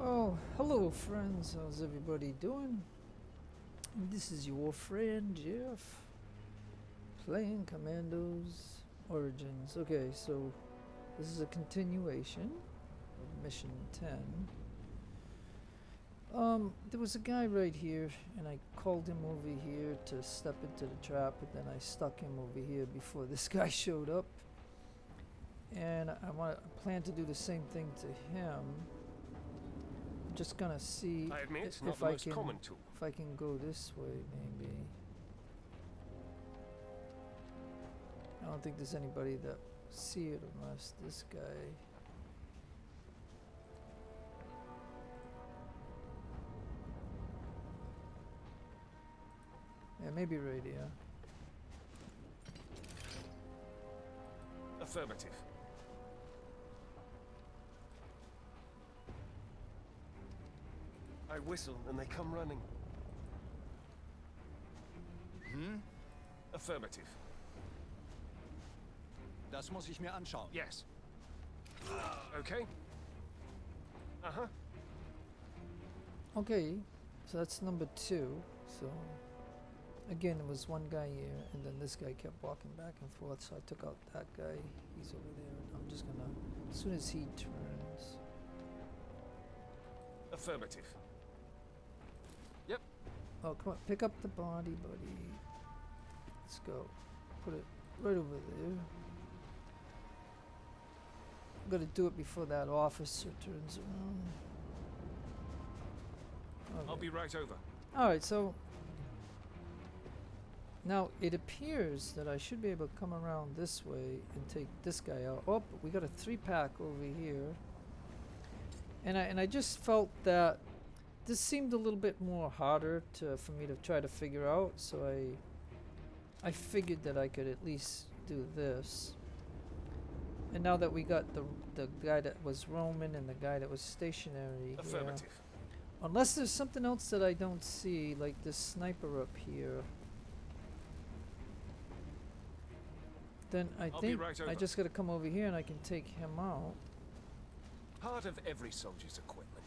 Oh, hello friends, how's everybody doing? This is your friend Jeff, playing Commandos Origins. Okay, so this is a continuation of Mission 10. There was a guy right here, and I called him over here to step into the trap, and then I stuck him over here before this guy showed up. And I plan to do the same thing to him. Just gonna see I admit, if not the most common tool. if I can go this way, maybe. I don't think there's anybody that see it unless this guy. Yeah, maybe right here. Affirmative. I whistle and they come running. Affirmative. Das muss ich mir anschauen. Yes. Okay. Uh-huh. Okay, so that's number 2. So again, there was one guy here, and then this guy kept walking back and forth. So I took out that guy. He's over there, and I'm just gonna, as soon as he turns. Affirmative. Yep. Oh, come on, pick up the body, buddy. Let's go. Put it right over there. I'm gonna do it before that officer turns around. Okay. I'll be right over. Alright, so now it appears that I should be able to come around this way and take this guy out. Oh, we got a 3-pack over here. And I just felt that this seemed a little bit more harder for me to try to figure out, so I figured that I could at least do this. And now that we got the guy that was roaming and the guy that was stationary, Affirmative. unless there's something else that I don't see, like this sniper up here, then I I'll be think right I over. just gotta come over here and I can take him out. Part of every soldier's equipment.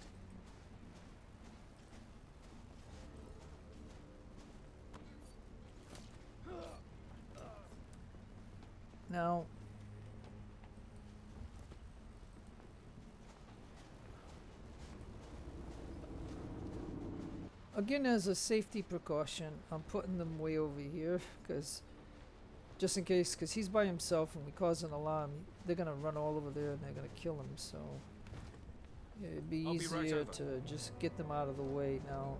Now, again, as a safety precaution, I'm putting them way over here, because just in case, because he's by himself and we cause an alarm, they're gonna run all over there and they're gonna kill him. So yeah, it'd be I'll be right easier over. to just get them out of the way. Now,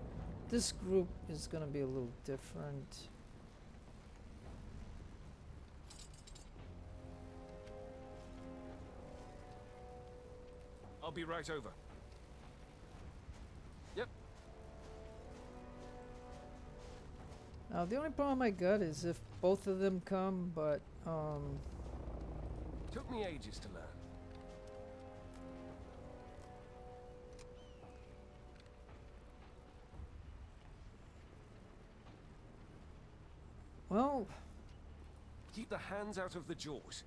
this group is gonna be a little different. I'll be right over. Yep. Now, the only problem I got is if both of them come, but Took me ages to learn. well, Keep the hands out of the jaws.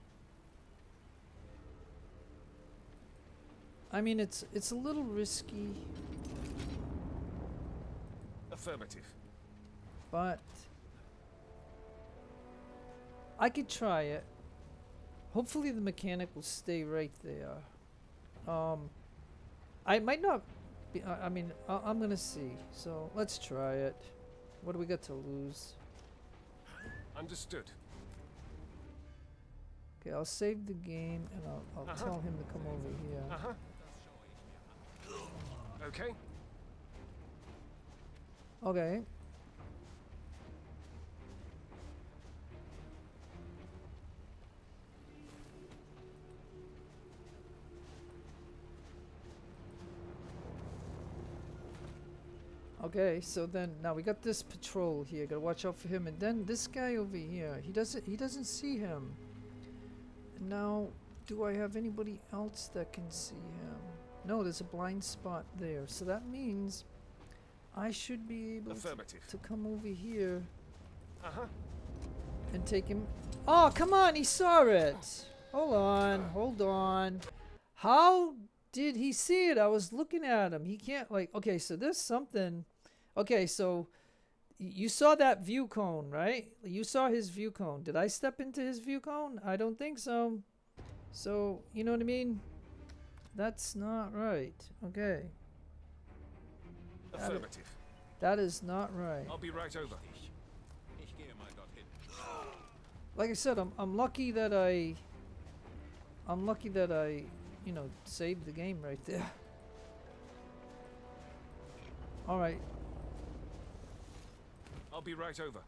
I mean, it's a little risky, Affirmative. but I could try it. Hopefully the mechanic will stay right there. I might not be, I mean, I'm gonna see. So let's try it. What do we got to lose? Understood. Okay, I'll save the game and I'll Uh-huh. tell him to come over here. Uh-huh. Okay. Okay. Okay, so then now we got this patrol here. Gotta watch out for him, and then this guy over here. He doesn't see him. Now, do I have anybody else that can see him? No, there's a blind spot there. So that means I should be able Affirmative. to come over here Uh-huh. and take him. Oh, come on, he saw it. Hold on, hold on. How did he see it? I was looking at him. He can't, like, okay, so there's something. Okay, so you saw that view cone, right? You saw his view cone. Did I step into his view cone? I don't think so. So, you know what I mean? That's not right. Okay. Affirmative. That is not right. I'll be right over. Like I said, I'm lucky that I you know, saved the game right there. All right. I'll be right over.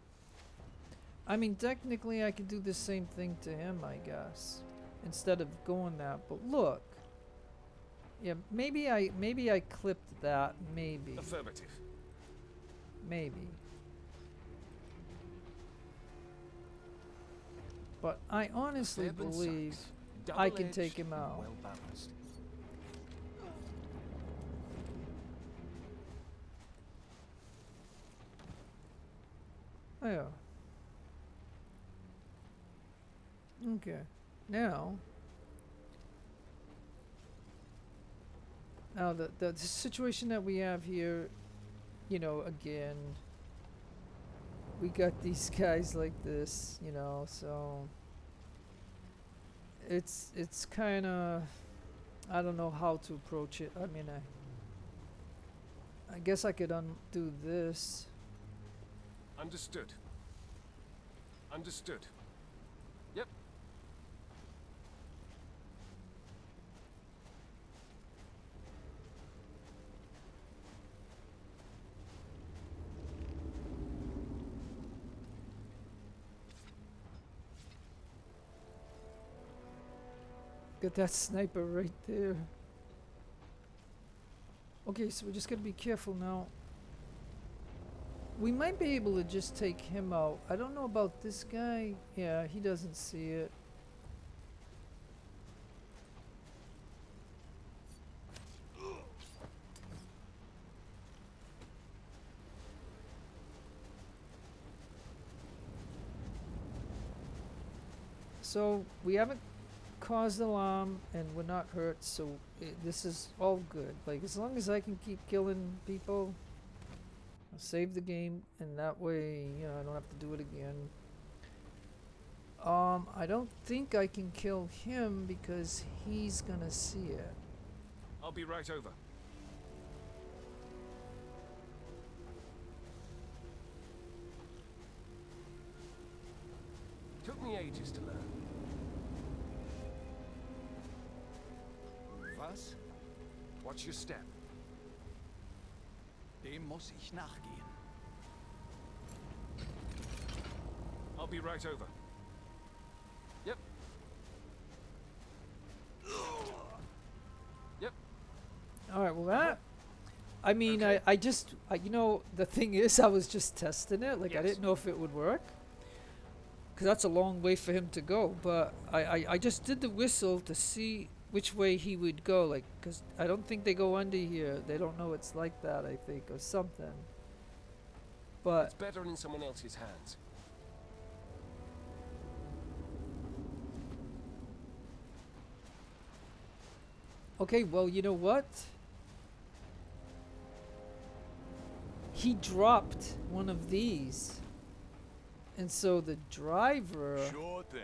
I mean, technically I could do the same thing to him, I guess, instead of going that. But look. Yeah, maybe I clipped that, maybe. Affirmative. Maybe. But I honestly believe I can take him out. Well balanced. Oh, yeah. Okay. Now the situation that we have here, you know, again, we got these guys like this, you know, so it's kind of, I don't know how to approach it. I mean, I guess I could undo this. Understood. Understood. Yep. Got that sniper right there. Okay, so we just gotta be careful now. We might be able to just take him out. I don't know about this guy. Yeah, he doesn't see it. So we haven't caused alarm and we're not hurt, so this is all good. Like, as long as I can keep killing people, I'll save the game, and that way, you know, I don't have to do it again. I don't think I can kill him because he's gonna see it. I'll be right over. Took me ages to learn. Was? Watch your step. Dem muss ich nachgehen. I'll be right over. Yep. Yep. Alright, well that, I mean, Okay. I just, you know, the thing is, I was just testing it. Like, I Yes. didn't know if it would work. Because that's a long way for him to go. But I just did the whistle to see which way he would go. Like, because I don't think they go under here. They don't know it's like that, I think, or something. But It's better in someone else's hands. okay, well, you know what? He dropped one of these. And so the driver, Sure thing.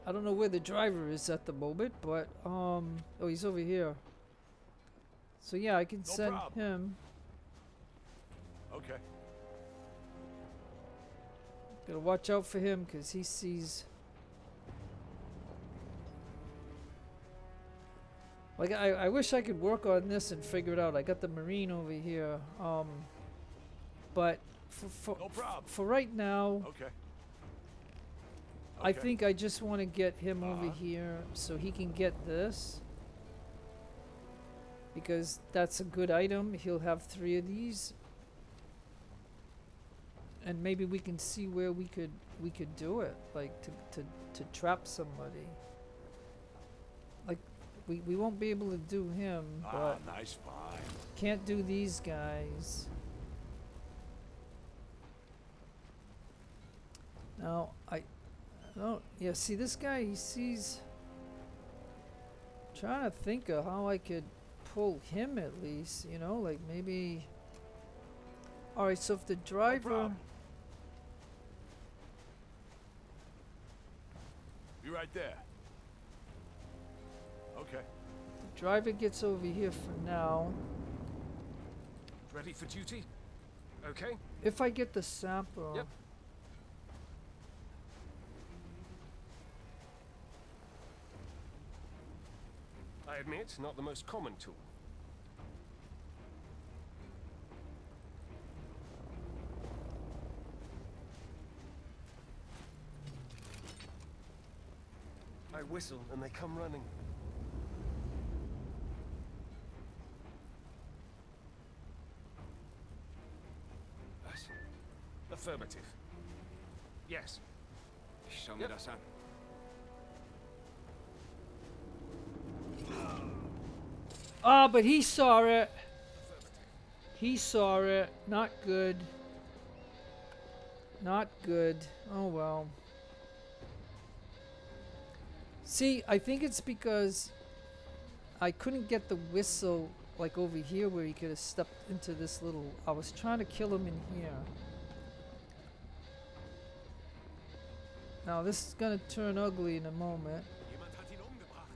I don't know where the driver is at the moment, but oh, he's over here. So yeah, I can No send problem. him. Okay. Gotta watch out for him because he sees. Like, I wish I could work on this and figure it out. I got the Marine over here. But No problem. for right now, Okay. I Okay. think I just want to get him over Uh-huh. here so he can get this. Because that's a good item. He'll have 3 of these. And maybe we can see where we could do it, like to trap somebody. Like, we won't be able to do him, Ah, but nice find. can't do these guys. Now I don't. Yeah, see this guy. He sees. Trying to think of how I could pull him at least, you know, like maybe. Alright, so if the driver. problem. Be right there. Okay. The driver gets over here for now. Ready for duty? Okay. If I get the sample. Yep. I admit, not the most common tool. I whistle and they come running. Yes. Affirmative. Yes. Ich schau mir Yep. das an. Ah, but he saw it. He saw it. Not good. Not good. Oh well. See, I think it's because I couldn't get the whistle like over here where he could have stepped into this little. I was trying to kill him in here. Now this is gonna turn ugly in a moment. Jemand hat ihn umgebracht.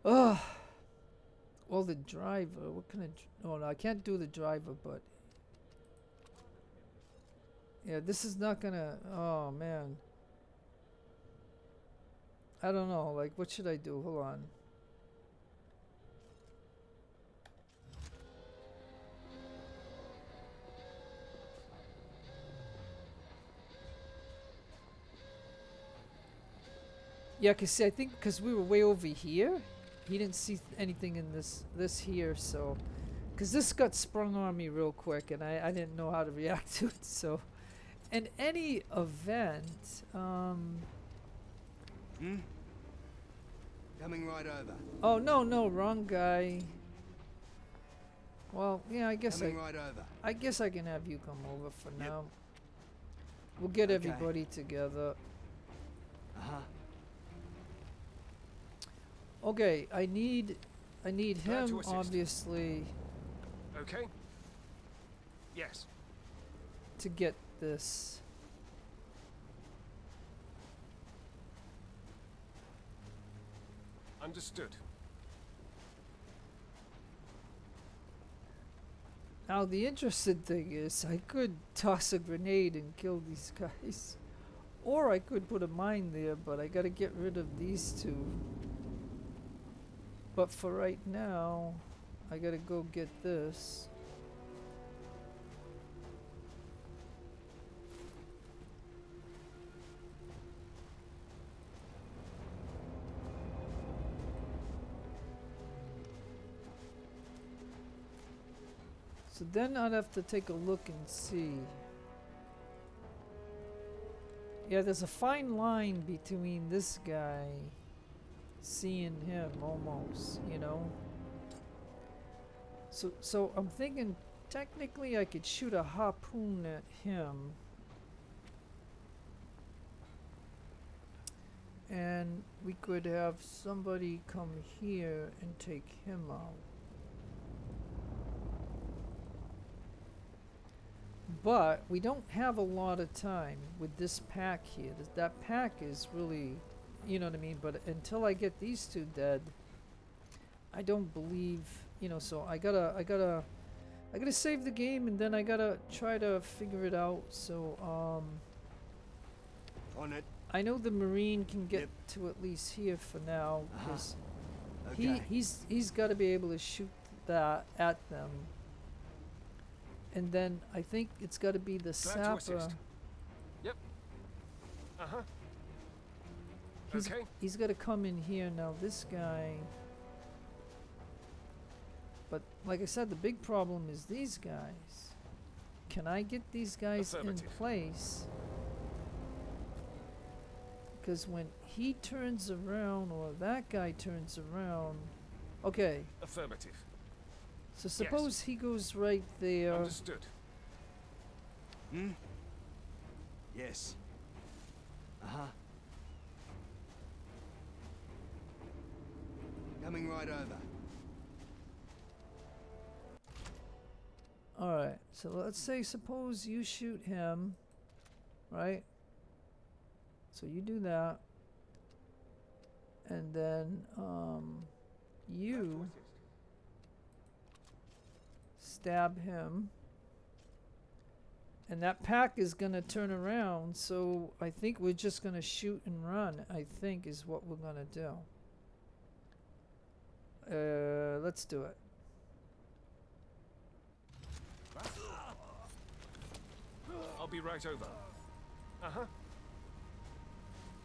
Ugh. Well, the driver. What can I? Oh no, I can't do the driver. But yeah, this is not gonna. Oh man. I don't know. Like, what should I do? Hold on. Yeah, cause see, I think because we were way over here, he didn't see anything in this here. So, cause this got sprung on me real quick, and I didn't know how to react to it. So, in any event, Coming right over. oh no, wrong guy. Well, yeah, I guess Coming right over. I guess I can have you come over for now. We'll get Okay. everybody together. Uh-huh. Okay, I need Glad to him assist. obviously Okay. Yes. to get this. Understood. Now the interesting thing is I could toss a grenade and kill these guys. Or I could put a mine there, but I gotta get rid of these two. But for right now, I gotta go get this. So then I'd have to take a look and see. Yeah, there's a fine line between this guy, seeing him almost, you know. So I'm thinking technically I could shoot a harpoon at him. And we could have somebody come here and take him out. But we don't have a lot of time with this pack here. That pack is really, you know what I mean? But until I get these two dead, I don't believe, you know, so I gotta save the game, and then I gotta try to figure it out. So, On it. I know the Marine can get Yep. to at least here for now, because Okay. he's got to be able to shoot that at them. And then I think it's got to be the Glad to sapper. assist. Yep. Uh-huh. He's, Okay. he's got to come in here now. This guy. But like I said, the big problem is these guys. Can I get these guys in Affirmative. place? Because when he turns around, or that guy turns around. Okay, Affirmative. so suppose he goes right there. Understood. Yes. Uh-huh. Coming right over. Alright, so let's say suppose you shoot him, right? So you do that. And then you stab him. And that pack is gonna turn around, so I think we're just gonna shoot and run, I think is what we're gonna do. Let's do it. I'll be right over. Uh-huh.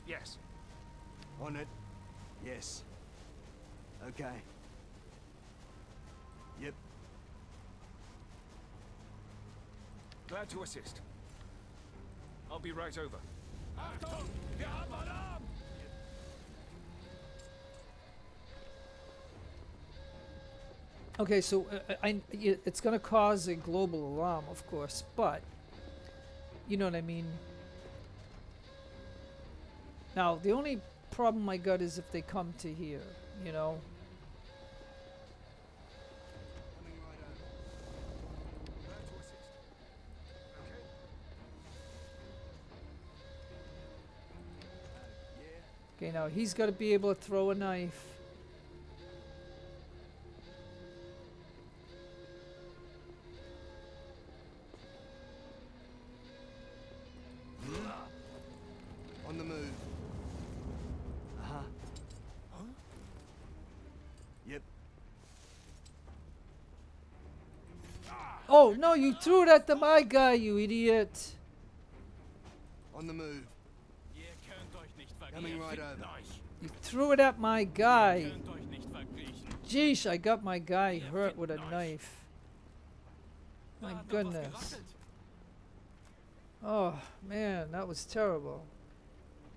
Yes. On it. Yes. Okay. Yep. Glad to assist. I'll be right over. Achtung! Wir haben Alarm! Okay, so it's gonna cause a global alarm, of course, but you know what I mean. Now, the only problem I got is if they come to here, you know. Coming right over. Glad to assist. Okay. Yeah. Okay, now he's got to be able to throw a knife. On the move. Uh-huh. Huh? Yep. Oh no! You threw it at my guy, you idiot! On the move. Ihr könnt euch nicht Coming right vergehen. over. You threw it at my guy. Könnt euch nicht verkriechen. Jeez, I got my guy hurt with a knife. My Da hat doch was goodness. geraschelt. Oh man, that was terrible.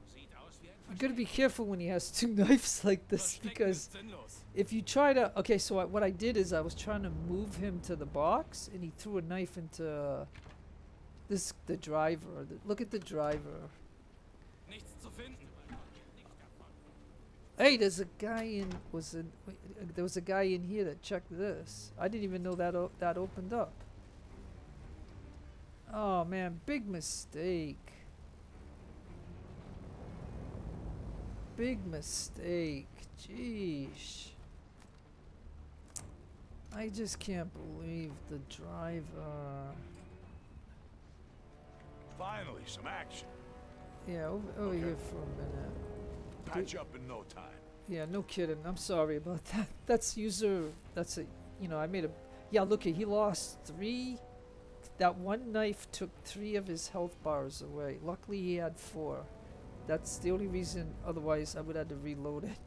Sieht aus wie ein You gotta be Versteck. careful when he has two knives like this, Verstecken because ist sinnlos. if you try to, okay, so what I did is I was trying to move him to the box, and he threw a knife into the driver. Look at the driver. Nichts zu finden. Nichts davon. Hey, there's a guy there was a guy in here that checked this. I didn't even know that that opened up. Oh man, big mistake. Big mistake. Jeez. I just can't believe the driver. Finally, some action. Yeah, over Okay. here for a minute. Patch up in no time. Yeah, no kidding. I'm sorry about that. That's a, you know, I made a, yeah, look, he lost 3. That one knife took 3 of his health bars away. Luckily he had 4. That's the only reason, otherwise I would have to reload it.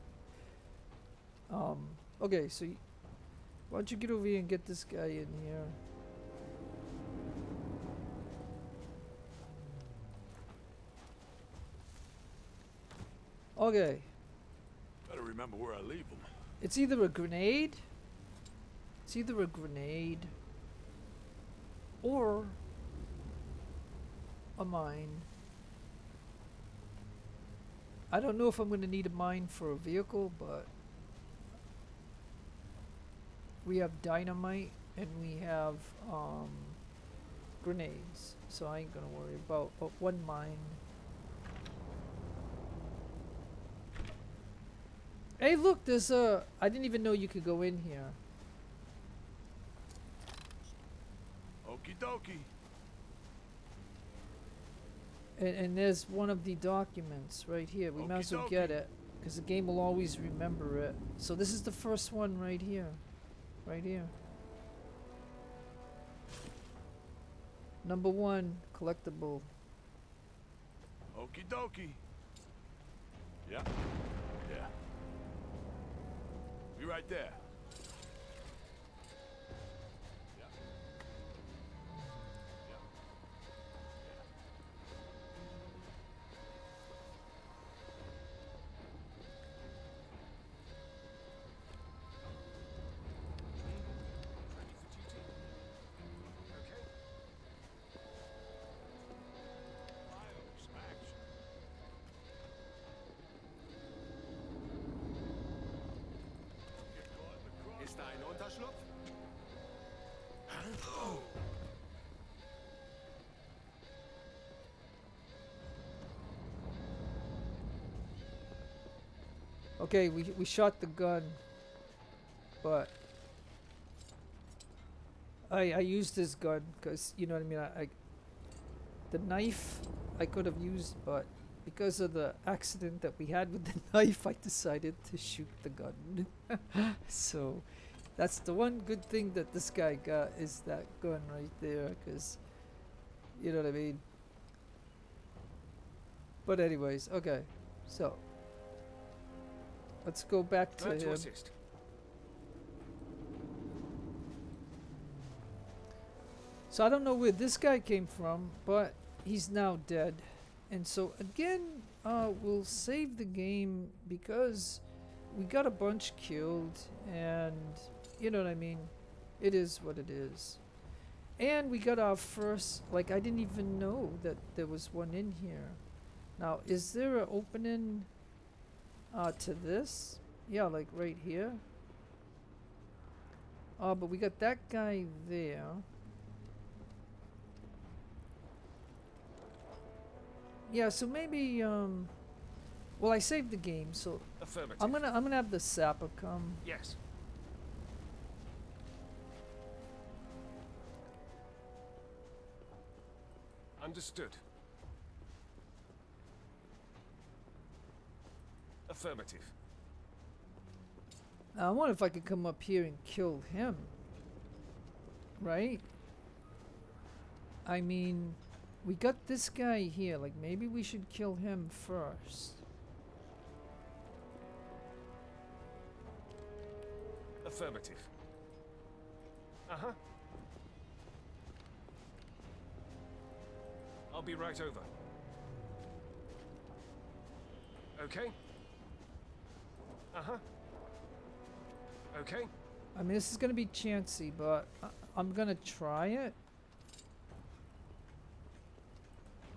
Okay, so why don't you get over here and get this guy in here? Okay. Better remember where I leave them. It's either a grenade or a mine. I don't know if I'm going to need a mine for a vehicle, but we have dynamite and we have grenades, so I ain't going to worry about one mine. Hey, look, there's a... I didn't even know you could go in here. Okie dokie. And there's one of the documents right here. We might as well Okie get dokie. it, because the game will always remember it. So this is the first one right here. Right here. Number 1, collectible. Okie dokie. Yeah. Yeah. Be right there. Yeah. Yeah. Ready for duty. Okay. Okay, we shot the gun, but I used this gun because, you know what I mean. I the knife I could have used, but because of the accident that we had with the knife, I decided to shoot the gun. So that's the one good thing that this guy got, is that gun right there, because, you know what I mean. But anyways, okay, so let's go back to Glad to him. assist. So I don't know where this guy came from, but he's now dead. And so again, we'll save the game because we got a bunch killed, and you know what I mean. It is what it is. And we got our first, like, I didn't even know that there was one in here. Now, is there an opening to this? Yeah, like right here. But we got that guy there. Yeah, so maybe well, I saved the game, so Affirmative. I'm gonna have the sapper come. Yes. Understood. Affirmative. Now, I wonder if I could come up here and kill him. Right? I mean, we got this guy here. Like, maybe we should kill him first. Affirmative. Uh-huh. I'll be right over. Okay. Uh-huh. Okay. I mean, this is gonna be chancy, but I'm gonna try it.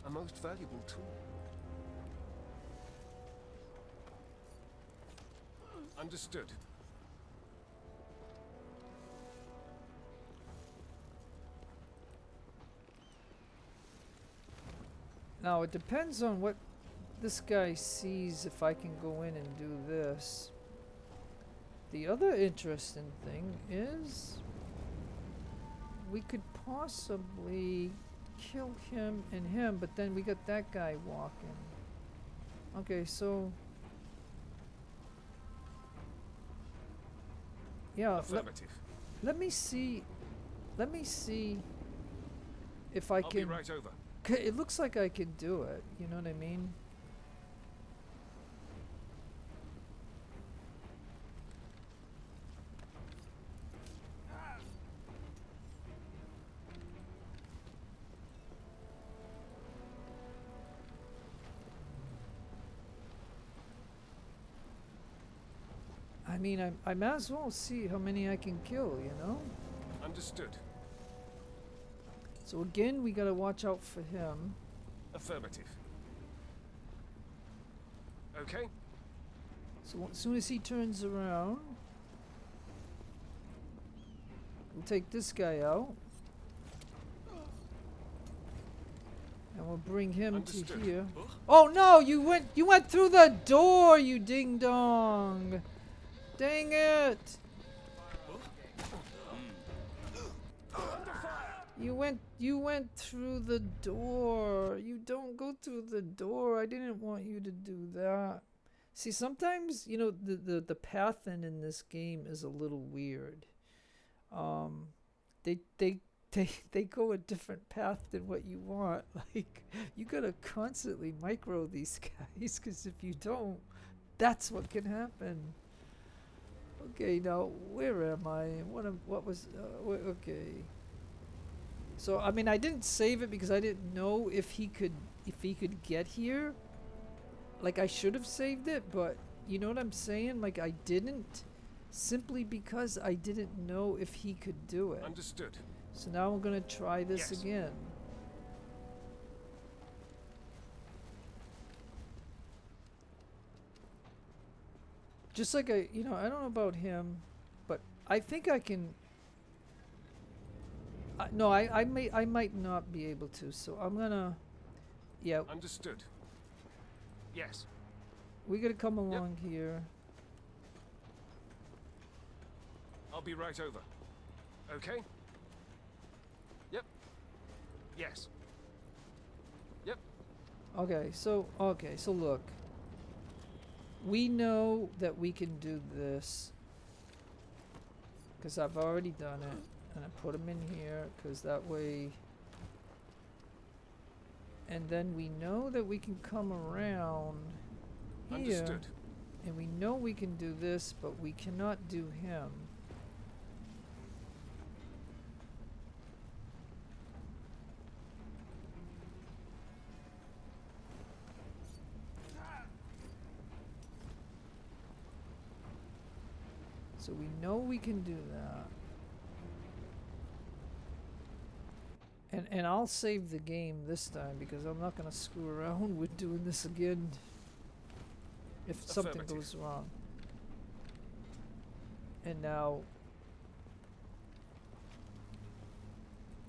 A most valuable tool. Understood. Now, it depends on what this guy sees, if I can go in and do this. The other interesting thing is we could possibly kill him and him, but then we got that guy walking. Okay, so yeah, Affirmative. let me see if I I'll can. be right over. It looks like I can do it, you know what I mean? I mean, I might as well see how many I can kill, you know? Understood. So again, we gotta watch out for him. Affirmative. Okay. So as soon as he turns around, we'll take this guy out. And we'll bring him Understood. to here. Oh no, you went through the door, you ding dong. Dang it. You went through the door. You don't go through the door. I didn't want you to do that. See, sometimes, you know, the pathing in this game is a little weird. They go a different path than what you want. Like, you gotta constantly micro these guys, because if you don't, that's what can happen. Okay, now where am I? What was? Okay. So I mean, I didn't save it because I didn't know if he could get here. Like, I should have saved it, but you know what I'm saying? Like, I didn't, simply because I didn't know if he could do it. Understood. So now I'm gonna try this Yes. again. Just like I don't know about him, but I think I can. No, I might not be able to. So I'm gonna, yeah, Understood. Yes. we gotta come along here. I'll be right over. Okay? Yep. Yes. Yep. Okay, so look. We know that we can do this because I've already done it, and I put them in here because that way. And then we know that we can come around here, Understood. and we know we can do this, but we cannot do him. So we know we can do that. And I'll save the game this time because I'm not gonna screw around with doing this again if something Affirmative. goes wrong. And now,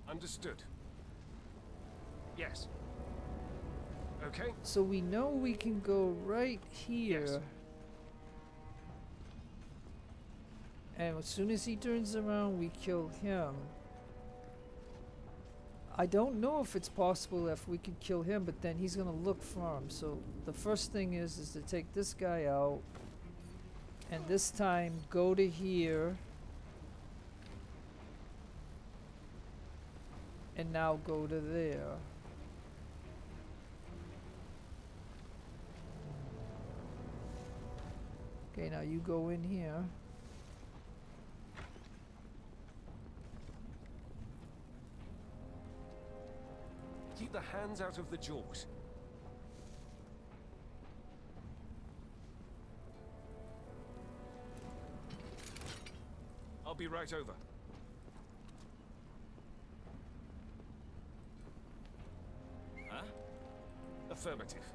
Understood. Yes. Okay. so we know we can go right here. Yes. And as soon as he turns around, we kill him. I don't know if it's possible if we can kill him, but then he's gonna look for him. So the first thing is to take this guy out, and this time go to here, and now go to there. Okay, now you go in here. Keep the hands out of the jaws. I'll be right over. Hä? Affirmative.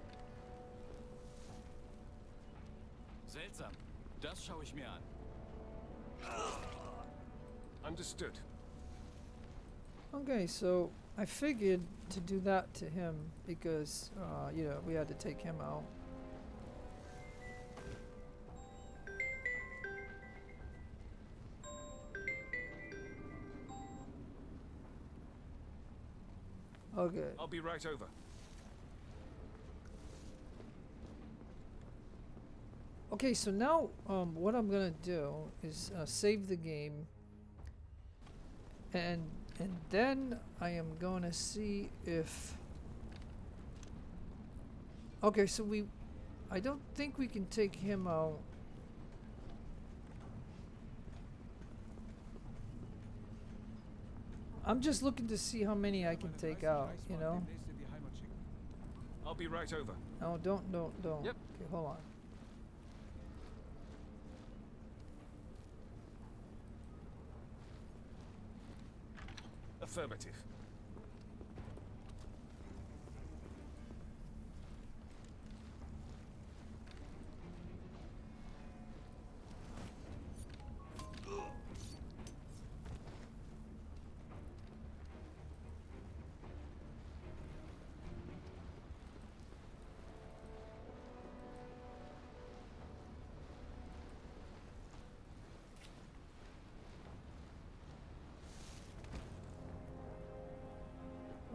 Seltsam. Das schaue ich mir an. Understood. Okay, so I figured to do that to him because, you know, we had to take him out. Okay. I'll be right over. Okay, so now what I'm gonna do is save the game, and then I am gonna see if. Okay, so I don't think we can take him out. I'm just looking to see how many I can take out, you know? I'll be right over. No, don't. Yep. Okay, hold on. Affirmative.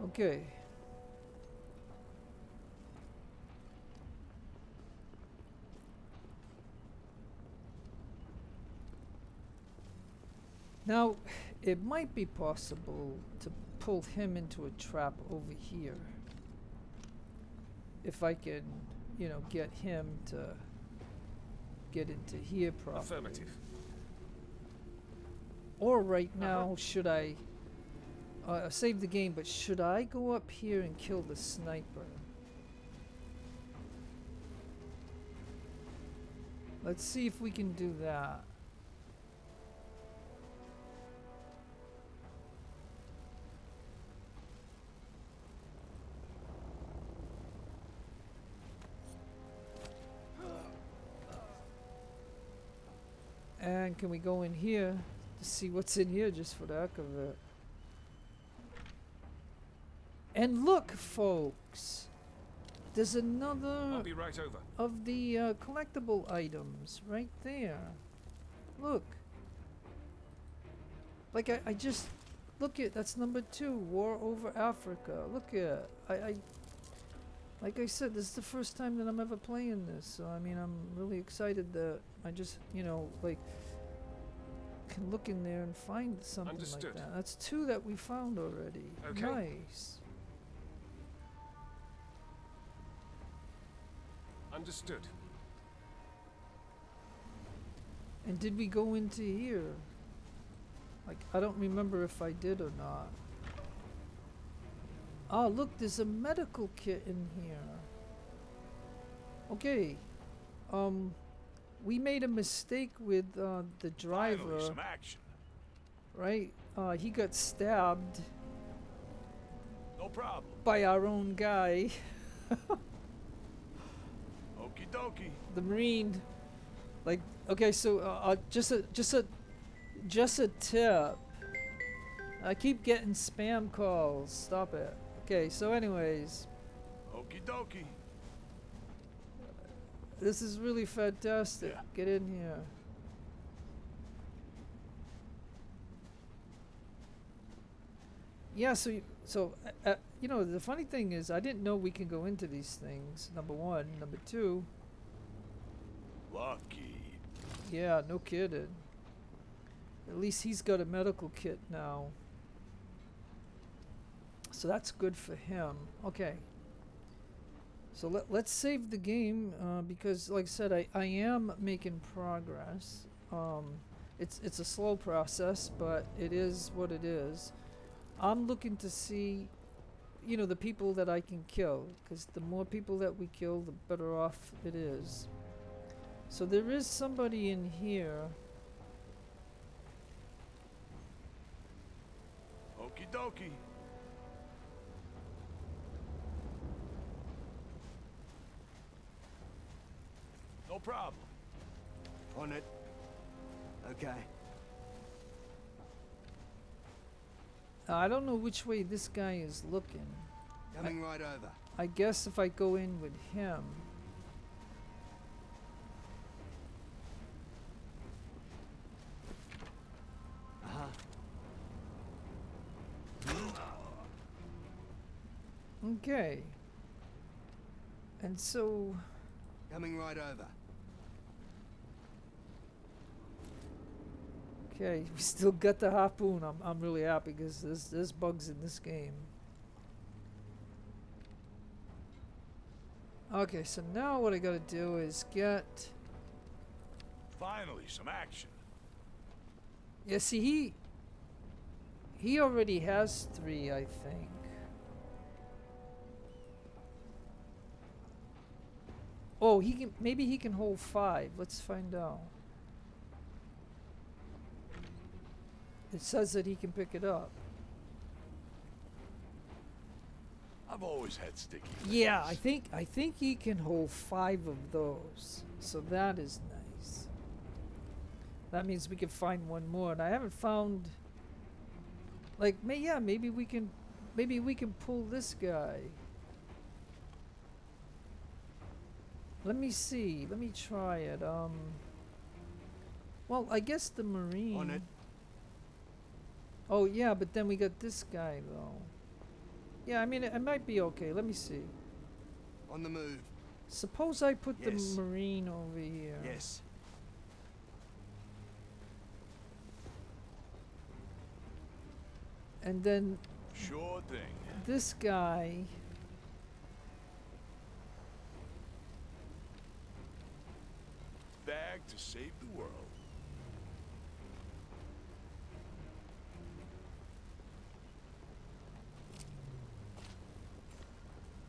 Okay. Now, it might be possible to pull him into a trap over here. If I can, you know, get him to get into here properly. Affirmative. Or right now, should I save the game, but should I go up here and kill the sniper? Let's see if we can do that. And can we go in here to see what's in here just for the heck of it? And look, folks, there's I'll another be right over. of the collectible items right there. Look. Like I just look at that's number 2, War Over Africa. Look at like I said, this is the first time that I'm ever playing this, so I mean I'm really excited that I just like can look in there and find something Understood. like that. That's 2 that we found already. Okay. Nice. Understood. And did we go into here? Like, I don't remember if I did or not. Oh, look, there's a medical kit in here. Okay. We made a mistake with the driver, Finally, some action. right? He got stabbed No problem. by our own guy, Okie dokie. the Marine. Like, okay, so just a tip. I keep getting spam calls. Stop it. Okay, so anyways, Okie dokie. this is really fantastic. Yeah. Get in here. Yeah, so the funny thing is I didn't know we can go into these things. Number 1, number 2. Lucky. Yeah, no kidding. At least he's got a medical kit now. So that's good for him. Okay. So let's save the game because, like I said, I am making progress. It's a slow process, but it is what it is. I'm looking to see, the people that I can kill, because the more people that we kill, the better off it is. So there is somebody in here. Okie dokie. No problem. On it. Okay. I don't know which way this guy is looking. Coming right over. I guess if I go in with him. Uh-huh. Okay. And so, Coming right over. okay, we still got the harpoon. I'm really happy because there's bugs in this game. Okay, so now what I gotta do is get. Finally, some action. Yeah, see, he already has 3, I think. Oh, maybe he can hold 5. Let's find out. It says that he can pick it up. I've always had sticky Yeah, legs. I think he can hold 5 of those. So that is nice. That means we can find one more, and I haven't found. Like, maybe we can pull this guy. Let me see. Let me try it. Well, I guess the Marine. On it. Oh yeah, but then we got this guy though. Yeah, I mean it might be okay. Let me see. On the move. Suppose I put Yes. the Marine over here. Yes. And then Sure thing. this guy. Bag to save the world.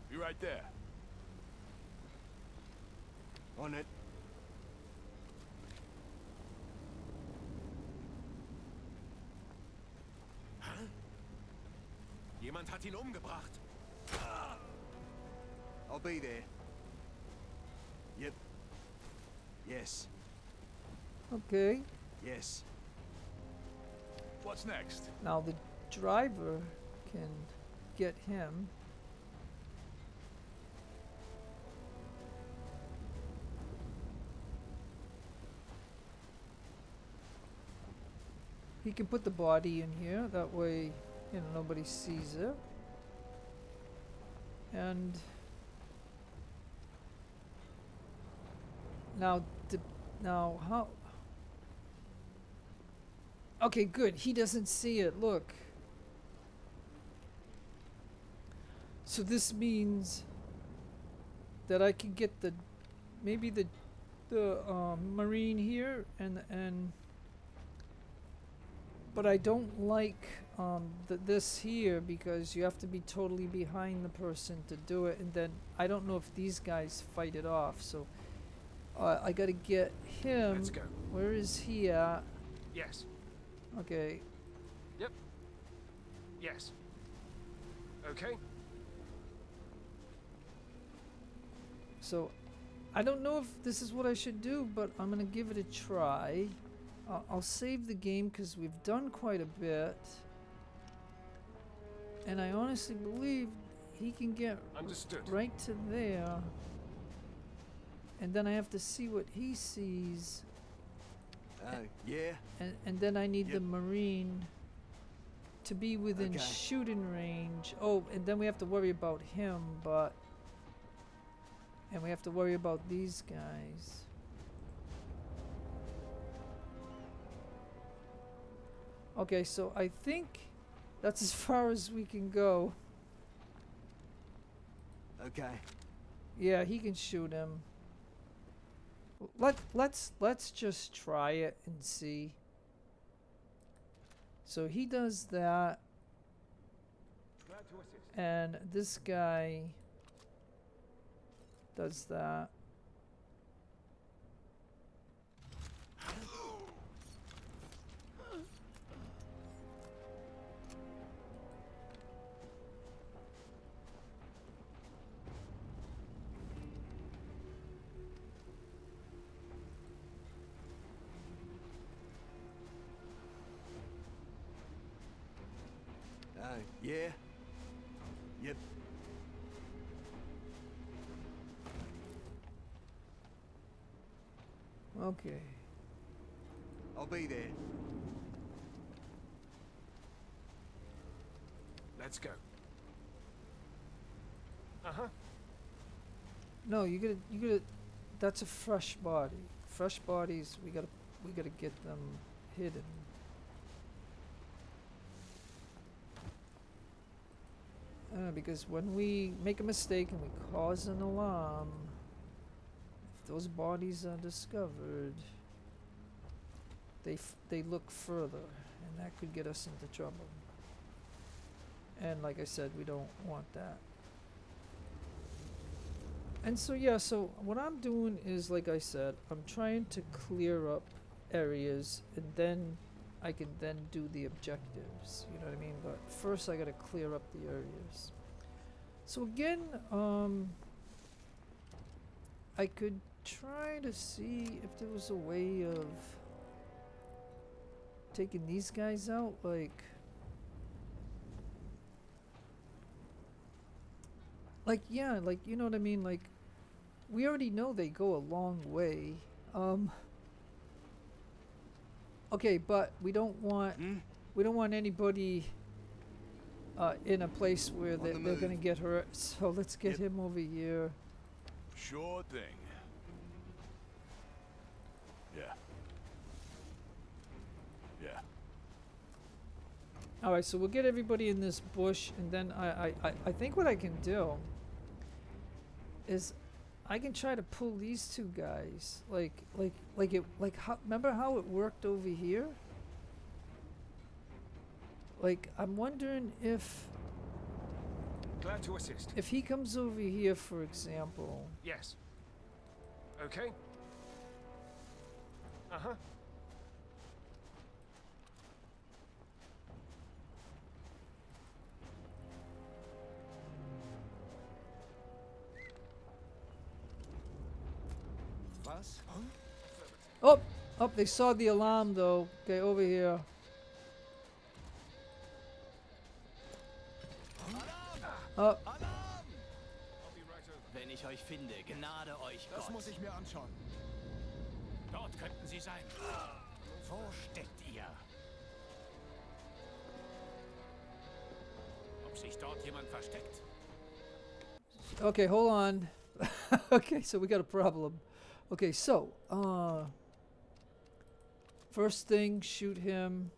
Be right there. On it. Jemand hat ihn umgebracht. I'll be there. Yep. Yes. Okay. Yes. What's next? Now the driver can get him. he can put the body in here. That way, you know, nobody sees it. And now, now how? Okay, good. He doesn't see it. Look. So this means that I can get the maybe the marine here and but I don't like this here because you have to be totally behind the person to do it, and then I don't know if these guys fight it off. So I got to get him. Let's go. Where is he at? Yes. Okay. Yep. Yes. Okay. So I don't know if this is what I should do, but I'm gonna give it a try. I'll save the game because we've done quite a bit, and I honestly believe he can get Understood. right to there, and then I have to see what he sees, Yeah. and then I need the Yep. Marine to be within Okay. shooting range. Oh, and then we have to worry about him, and we have to worry about these guys. Okay, so I think that's as far as we can go. Okay. Yeah, he can shoot him. Let's just try it and see. So he does that, Glad to assist. and this guy does that. Yeah. Yep. Okay. I'll be there. Let's go. Uh-huh. No, you gotta. That's a fresh body. Fresh bodies. We gotta get them hidden. Because when we make a mistake and we cause an alarm, if those bodies are discovered, they look further, and that could get us into trouble. And like I said, we don't want that. And so yeah, so what I'm doing is, like I said, I'm trying to clear up areas, and then I can then do the objectives, you know what I mean? But first I gotta clear up the areas. So again, I could try to see if there was a way of taking these guys out, like yeah, like, you know what I mean? Like, we already know they go a long way. Okay, but we don't want anybody in a place where they're gonna get hurt. So let's get him over here. Sure thing. Yeah. Yeah. All right, so we'll get everybody in this bush, and then I think what I can do is I can try to pull these two guys, remember how it worked over here? Like, I'm wondering if Glad to assist. he comes over here, for example. Yes. Okay. Uh-huh. Was? Oh, they saw the alarm though. Okay, over here. Oh, I'll be right over. Wenn ich euch finde, Gnade euch Das Gott. muss ich mir anschauen. Dort könnten sie sein. Wo steckt ihr? Ob sich dort jemand versteckt? Okay, hold on. Okay, so we got a problem. Okay, so, first thing, shoot him.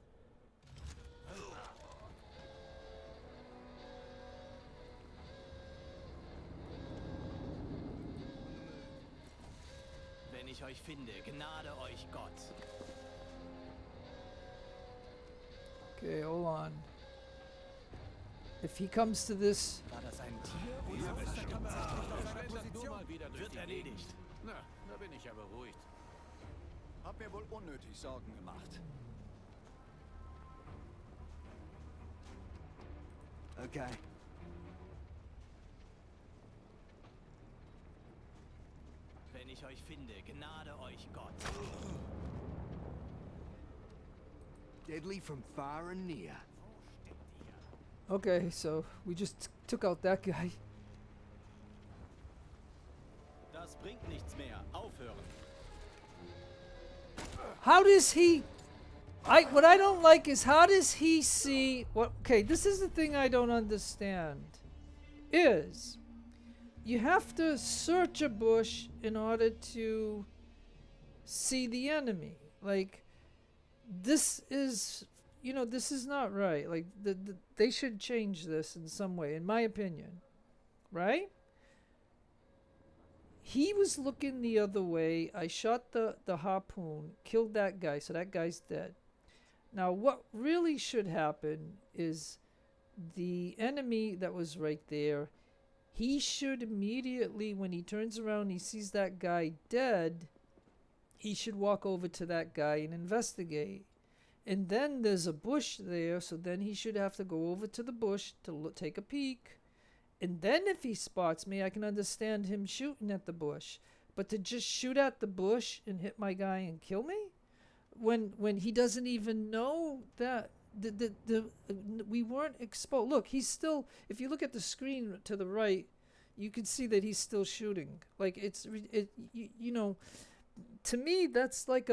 Wenn ich euch finde, gnade euch Gott. Okay, hold on. If he comes to this, War das ein Tier oder versteckt sich dort auf einer Position? Wird erledigt. Na, da bin ich ja beruhigt. Hab mir wohl unnötig Sorgen gemacht. Okay. Wenn ich euch finde, gnade euch Gott. Deadly from far and near. okay, so we just took out that guy. Das bringt nichts mehr. Aufhören. How does he? What I don't like is how does he see what? Okay, this is the thing I don't understand. Is you have to search a bush in order to see the enemy. Like this is, you know, this is not right. Like they should change this in some way, in my opinion. Right? He was looking the other way. I shot the harpoon, killed that guy, so that guy's dead. Now, what really should happen is the enemy that was right there, he should immediately, when he turns around, he sees that guy dead, he should walk over to that guy and investigate. And then there's a bush there, so then he should have to go over to the bush to take a peek. And then if he spots me, I can understand him shooting at the bush. But to just shoot at the bush and hit my guy and kill me? When he doesn't even know that we weren't exposed. Look, he's still, if you look at the screen to the right, you can see that he's still shooting. Like you know, to me that's like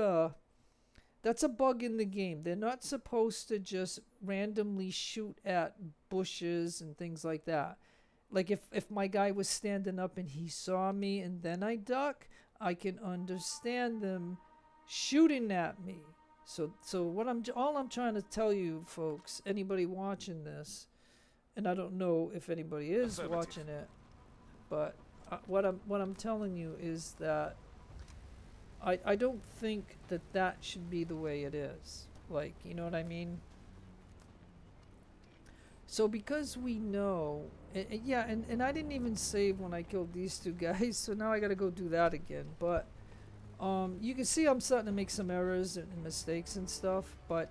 that's a bug in the game. They're not supposed to just randomly shoot at bushes and things like that. Like if my guy was standing up and he saw me and then I duck, I can understand them shooting at me. So what all I'm trying to tell you folks, anybody watching this, and I don't know if anybody is watching it, but what I'm telling you is that I don't think that should be the way it is. Like, you know what I mean? So because we know, and I didn't even save when I killed these two guys, so now I gotta go do that again. But you can see I'm starting to make some errors and mistakes and stuff. But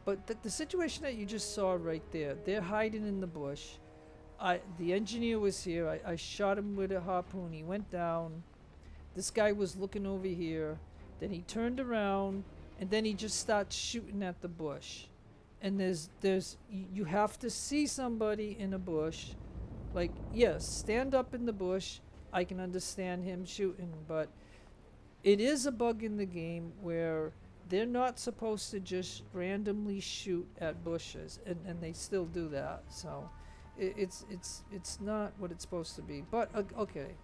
the situation that you just saw right there, they're hiding in the bush. The engineer was here. I shot him with a harpoon. He went down. This guy was looking over here. Then he turned around, and then he just starts shooting at the bush. And you have to see somebody in a bush. Like, yes, stand up in the bush. I can understand him shooting, but it is a bug in the game where they're not supposed to just randomly shoot at bushes, and they still do that. So it's not what it's supposed to be. But okay.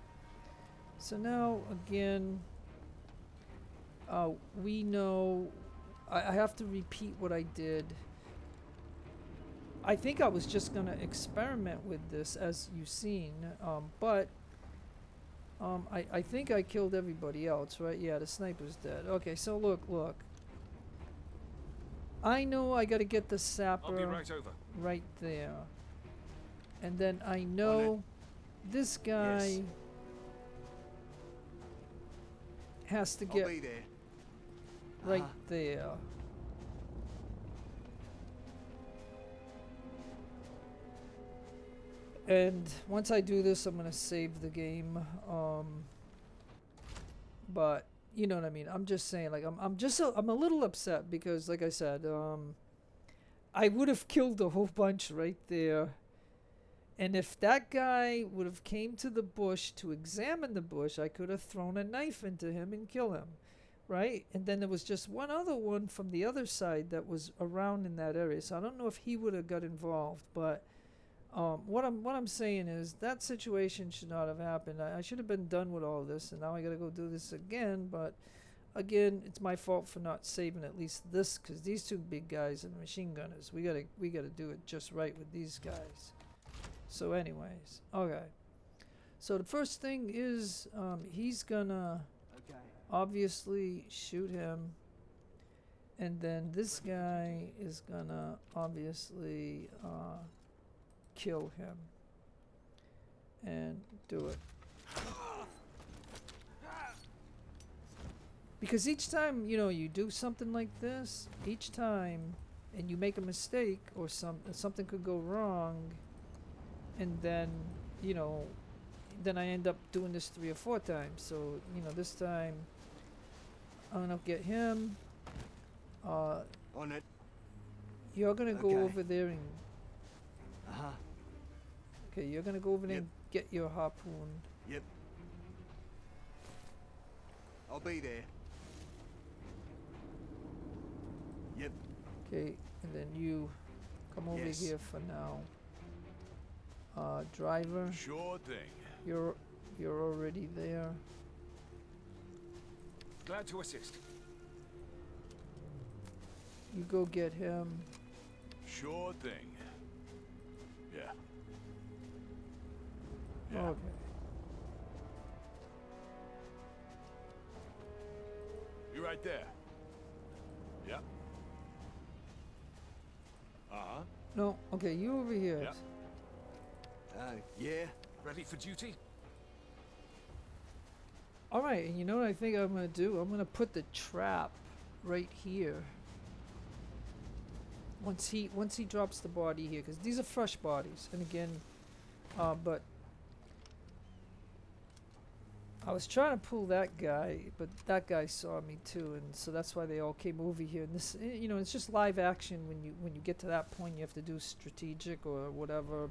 So now again, we know I have to repeat what I did. I think I was just gonna experiment with this, as you've seen, but I think I killed everybody else, right? Yeah, the sniper's dead. Okay, so look. I know I gotta get the sapper I'll be right over. right there, and then I know this guy Yes. has to I'll get be there. right there. And once I do this, I'm gonna save the game. But you know what I mean. I'm just saying, like, I'm a little upset because, like I said, I would have killed a whole bunch right there. And if that guy would have came to the bush to examine the bush, I could have thrown a knife into him and kill him, right? And then there was just one other one from the other side that was around in that area. So I don't know if he would have got involved, but What I'm saying is that situation should not have happened. I should have been done with all this, and now I gotta go do this again. But again, it's my fault for not saving at least this, because these two big guys and machine gunners, we gotta do it just right with these guys. So, anyways, okay. So the first thing is he's gonna Okay. obviously shoot him, and then this guy is gonna obviously kill him and do it. Because each time, you know, you do something like this, each time, and you make a mistake or something could go wrong, and then, you know, then I end up doing this 3 or 4 times. So, you know, this time I'm gonna get him. On it. You're gonna go Okay. over there and Uh-huh. okay, you're gonna go over there Yep. and get your harpoon. Yep. I'll be there. Yep. Okay, and then you come over Yes. here for now. Driver, Sure thing. you're already there. Glad to assist. You go get him. Sure thing. Yeah. Yeah. Okay. You right there. Yeah. Uh-huh. No, okay, you over here. Yep. Yeah. Ready for duty? Alright, and you know what I think I'm gonna do? I'm gonna put the trap right here. Once he drops the body here, because these are fresh bodies, and again, but I was trying to pull that guy, but that guy saw me too, and so that's why they all came over here. And this, you know, it's just live action. When you get to that point, you have to do strategic or whatever,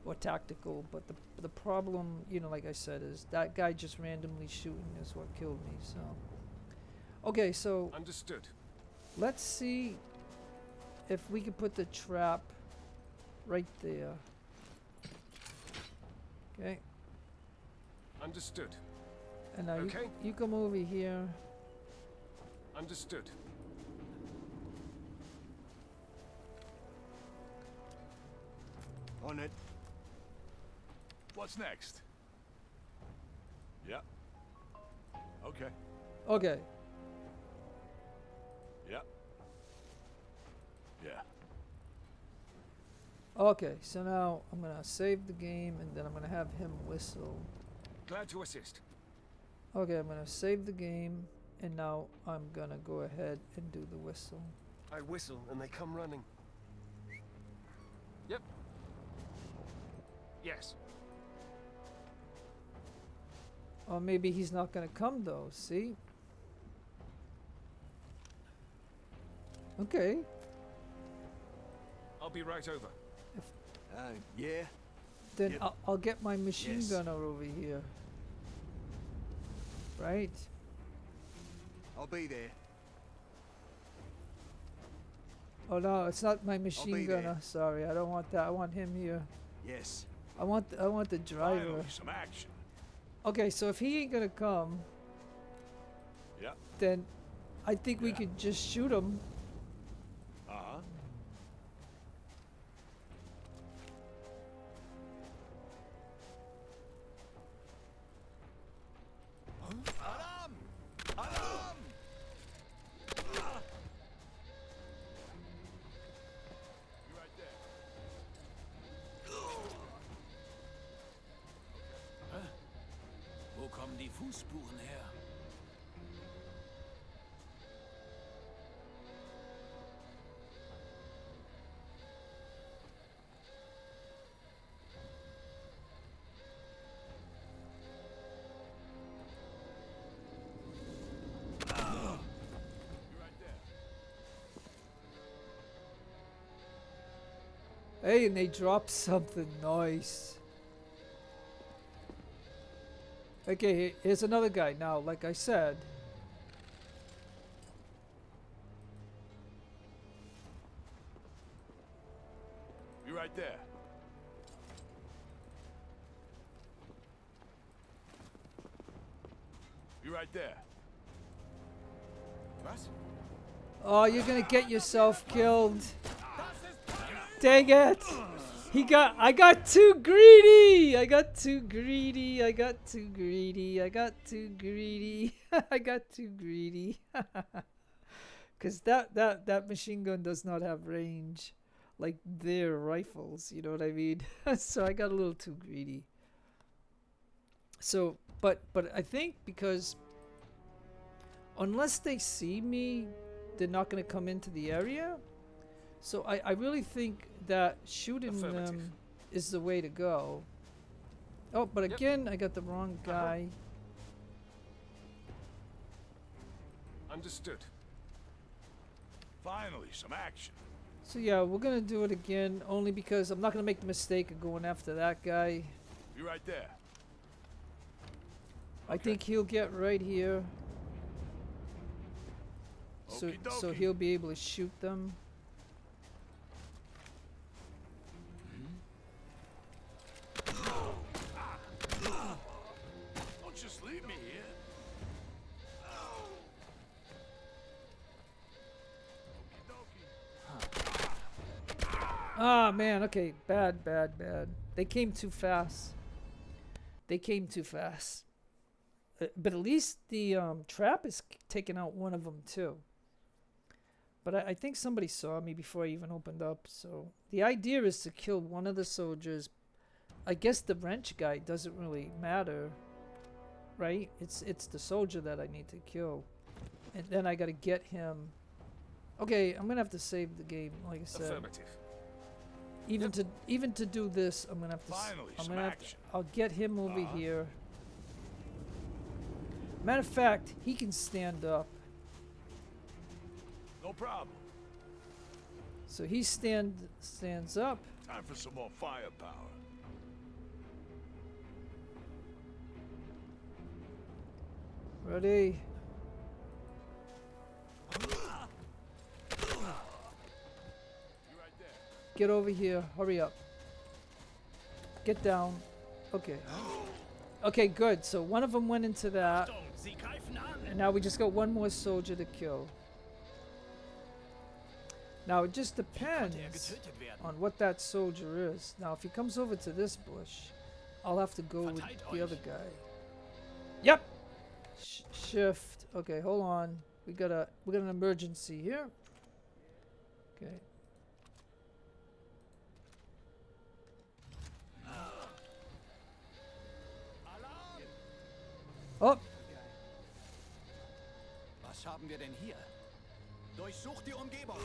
or tactical. But the problem, you know, like I said, is that guy just randomly shooting is what killed me. So, okay, so Understood. let's see if we can put the trap right there. Okay, Understood. and now Okay. you come over here. Understood. On it. What's next? Yeah. Okay. Okay. Yeah. Yeah. Okay, so now I'm gonna save the game and then I'm gonna have him whistle. Glad to assist. Okay, I'm gonna save the game and now I'm gonna go ahead and do the whistle. I whistle and they come running. Yep. Yes. Or maybe he's not gonna come though, see? Okay. I'll be right over. Yeah. Then Yep. I'll get my machine Yes. gunner over here. Right? I'll be there. Oh no, it's not my machine be there. gunner. Sorry, I don't want that. I want him here. Yes. I want the driver. Finally, some action. Okay, so if he ain't gonna come, Yeah. then I think we Yeah. could just shoot him. Uh-huh. Alarm! Alarm! You right there. Wo kommen die Fußspuren her? You right there. Hey, and they dropped something nice. Okay, here's another guy now, like I said. You right there. You right there. Was? Oh, you're gonna get yourself killed. Dang it! I got too greedy! I got too greedy. I got too greedy. I got too greedy. I got too greedy. Cause that machine gun does not have range like their rifles, you know what I mean? So I got a little too greedy. So but I think because unless they see me, they're not gonna come into the area. So I really think that shooting them is the way to go. Oh, but again, I got the wrong guy. Understood. Finally, some action. So yeah, we're gonna do it again, only because I'm not gonna make the mistake of going after that guy. You right there. I think he'll get right here. So Okie dokie. he'll be able to shoot them. Don't just leave me here. Okie dokie. Ah man, okay, bad. They came too fast. But at least the trap is taking out one of them too. But I think somebody saw me before I even opened up. So the idea is to kill one of the soldiers. I guess the wrench guy doesn't really matter, right? It's the soldier that I need to kill, and then I gotta get him. Okay, I'm gonna have to save the game, like I said. Affirmative. Even to do this, I'm gonna have to. Finally, I'm some gonna action. I'll get him over here. Matter of fact, he can stand up. No problem. So he stands up. Time for some more firepower. Ready? You right there. Get over here. Hurry up. Get down. Okay. Okay, good. So one of them went into that. Achtung, Sie greifen an. And now we just got one more soldier to kill. Now it just depends Getötet werden. on what that soldier is. Now if he comes over to this bush, I'll have to go with Verteilt the euch. other guy. Yep. Shift. Okay, hold on. We got an emergency here. Okay. Oh, Was haben wir denn hier? Durchsucht die Umgebung.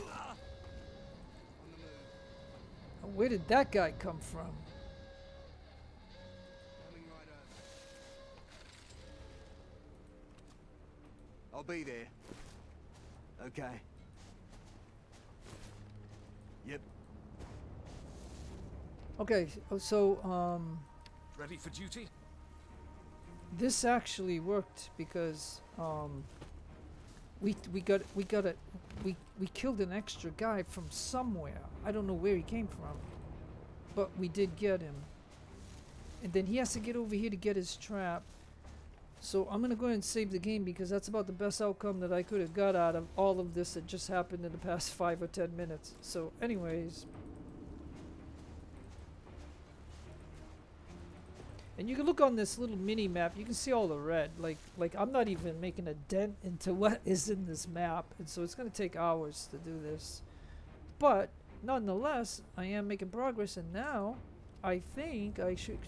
where did that guy come from? Coming right over. I'll be there. Okay. Yep. Okay, so Ready for duty? this actually worked because we killed an extra guy from somewhere. I don't know where he came from, but we did get him. And then he has to get over here to get his trap. So I'm gonna go ahead and save the game because that's about the best outcome that I could have got out of all of this that just happened in the past 5 or 10 minutes. So anyways. And you can look on this little mini map, you can see all the red. Like I'm not even making a dent into what is in this map. And so it's gonna take hours to do this. But nonetheless, I am making progress, and now I think I should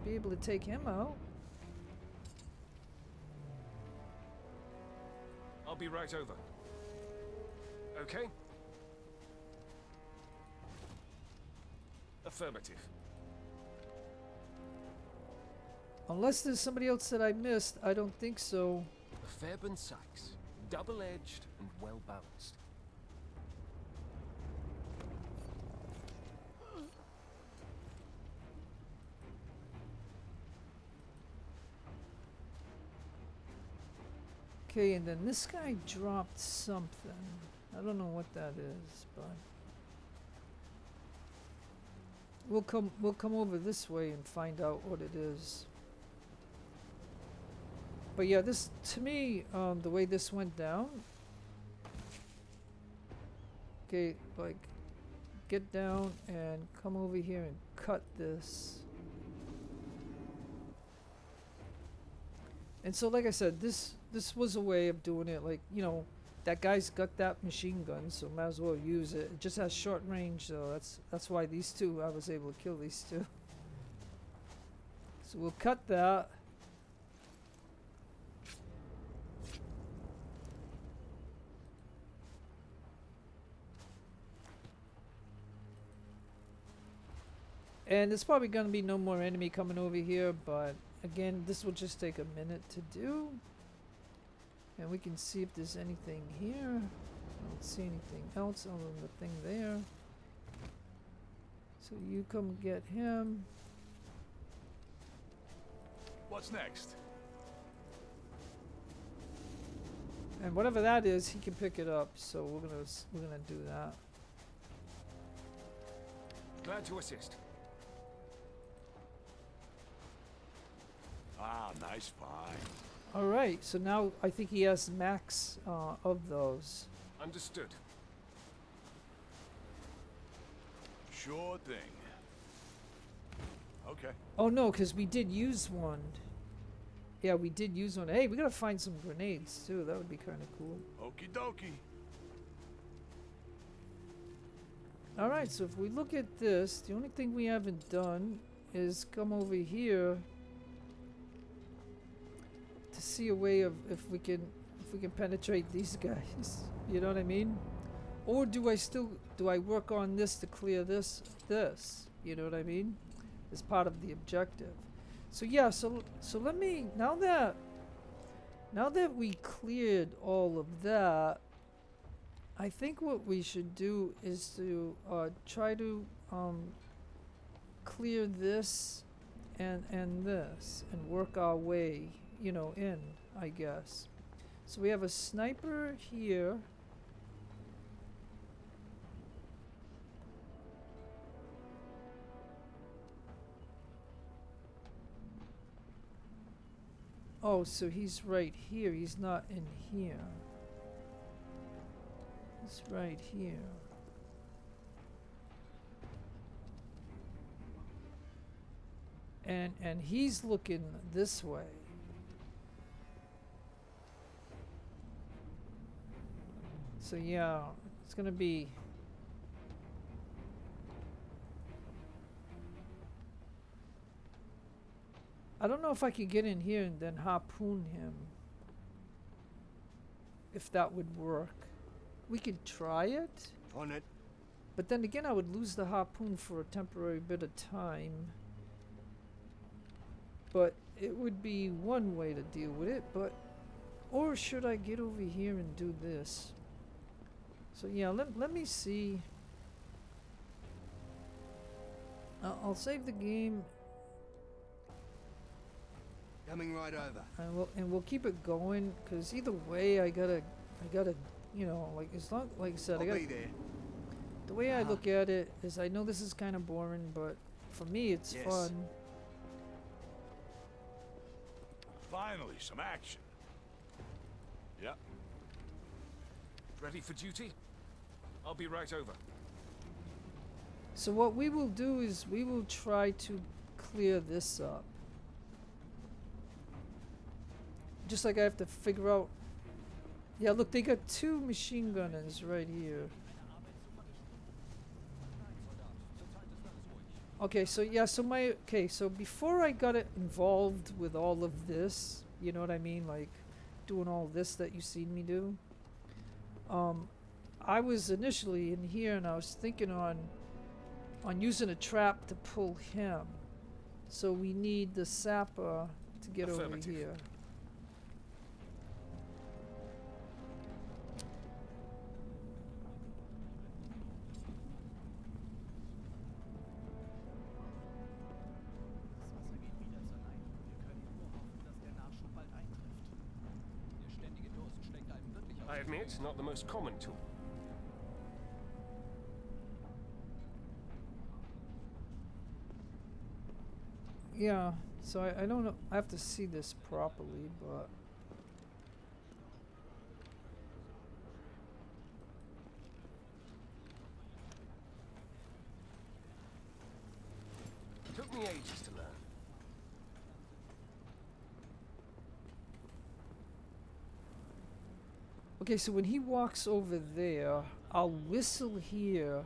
be able to take him out. I'll be right over. Okay? Affirmative. Unless there's somebody else that I missed, I don't think so. Fairbairn Sykes. Double-edged and well-balanced. Okay, and then this guy dropped something. I don't know what that is, but we'll come over this way and find out what it is. But yeah, this to me, the way this went down. Okay, like get down and come over here and cut this. And so, like I said, this was a way of doing it. Like, you know, that guy's got that machine gun, so might as well use it. It just has short range, though. That's why these two, I was able to kill these two. So we'll cut that. And there's probably going to be no more enemy coming over here, but again, this will just take a minute to do. And we can see if there's anything here. I don't see anything else other than the thing there. So you come get him. What's next? And whatever that is, he can pick it up. So we're gonna do that. Glad to assist. Ah, nice find. All right. So now I think he has max of those. Understood. Sure thing. Okay. Oh no, because we did use one. Yeah, we did use one. Hey, we gotta find some grenades too. That would be kind of cool. Okie dokie. All right. So if we look at this, the only thing we haven't done is come over here to see a way of if we can penetrate these guys. You know what I mean? Or do I work on this to clear this? You know what I mean? As part of the objective. So yeah, so let me now that we cleared all of that, I think what we should do is to try to clear this and this and work our way, you know, in, I guess. So we have a sniper here. Oh, so he's right here. He's not in here. He's right here. And he's looking this way. So yeah, it's gonna be I don't know if I could get in here and then harpoon him. If that would work. We could try it. On it. But then again, I would lose the harpoon for a temporary bit of time. But it would be one way to deal with it, but or should I get over here and do this? So yeah, let me see. I'll save the game. Coming right over. And we'll keep it going, cause either way I gotta, you know, like as long, like I said, I'll I gotta. be there. The way I look at it is, I know this is kind of boring, but for me it's Yes. fun. Finally, some action. Yep. Ready for duty? I'll be right over. So what we will do is we will try to clear this up. Just like I have to figure out. Yeah, look, they got two machine gunners right here. Okay, so yeah, so before I got it involved with all of this, you know what I mean, like doing all this that you seen me do. I was initially in here and I was thinking on using a trap to pull him. So we need the sapper to get over Affirmative. here. I admit, not the most common tool. Yeah, so I don't know, I have to see this properly, but me ages to learn. Okay, so when he walks over there, I'll whistle here,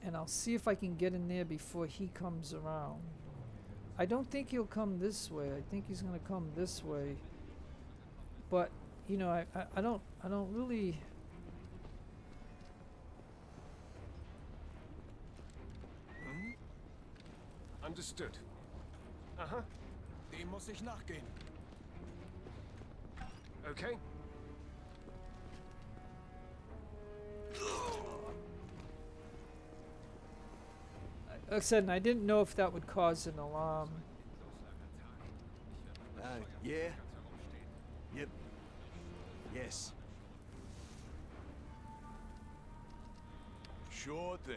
and I'll see if I can get in there before he comes around. I don't think he'll come this way. I think he's gonna come this way. But you know, I don't really. Understood. Uh-huh. Dem muss ich nachgehen. Okay. Like I said, and I didn't know if that would cause an alarm. Yeah. Yep. Yes. Sure thing.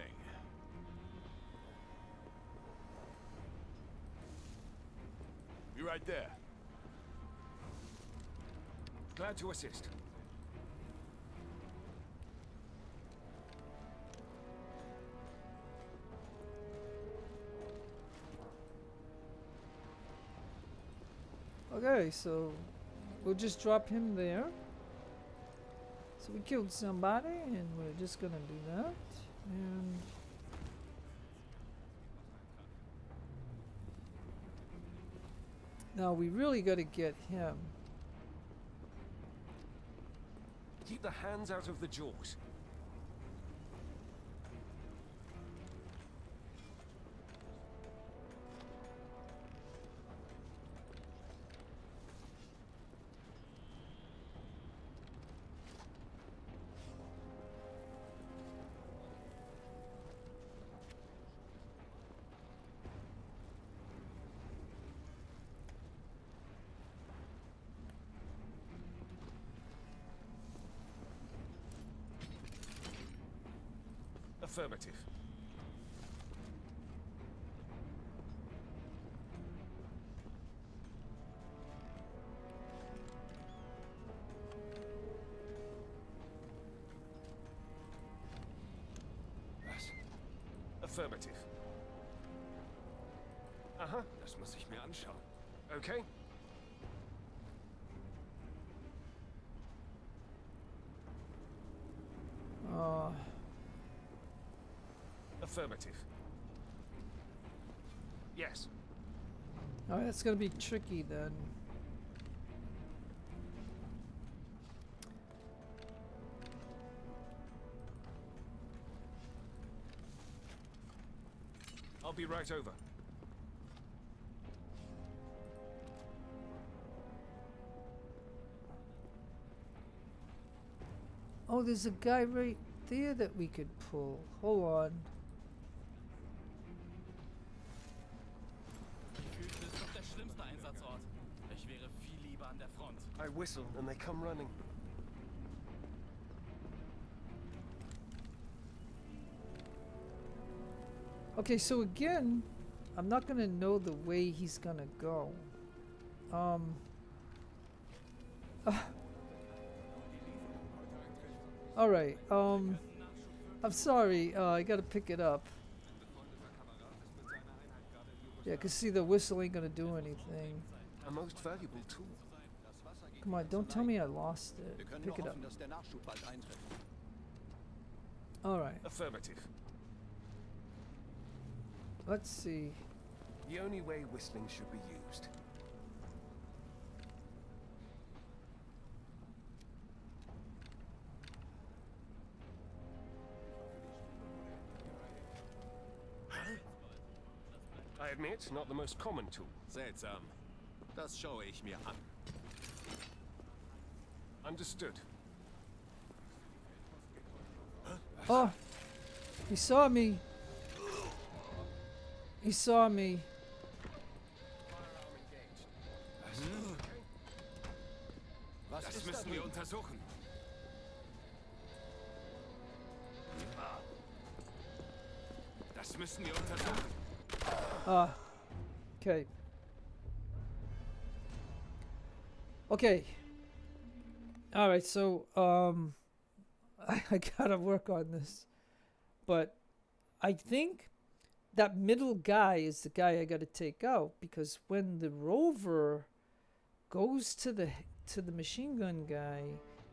Be right there. Glad to assist. Okay, so we'll just drop him there. So we killed somebody, and we're just gonna do that. And now we really got to get him. Keep the hands out of the jaws. Affirmative. Was? Affirmative. Uh-huh. Das muss ich mir anschauen. Okay. Affirmative. Yes. Oh, that's gonna be tricky then. I'll be right over. Oh, there's a guy right there that we could pull. Hold on. Gefühlt ist doch der schlimmste Einsatzort. Ich wäre viel lieber an der Front. I whistle and they come running. Okay, so again, I'm not gonna know the way he's gonna go. All right. I'm sorry. I gotta pick it up. Yeah, 'cause see, the whistle ain't gonna do anything. A most valuable tool. Come on, don't tell me I lost Wir it. können Pick nur it up. hoffen, dass der Nachschub bald eintrifft. All right. Affirmative. Let's see. The only way whistling should be used. I admit, not the most common tool. Seltsam. Das schaue ich mir an. Understood. Oh, he saw me. He saw me. Was Das ist da müssen wir drüben? untersuchen. Das müssen wir untersuchen. Ah. Okay. Okay. All right, so I gotta work on this, but I think that middle guy is the guy I got to take out, because when the rover goes to the machine gun guy,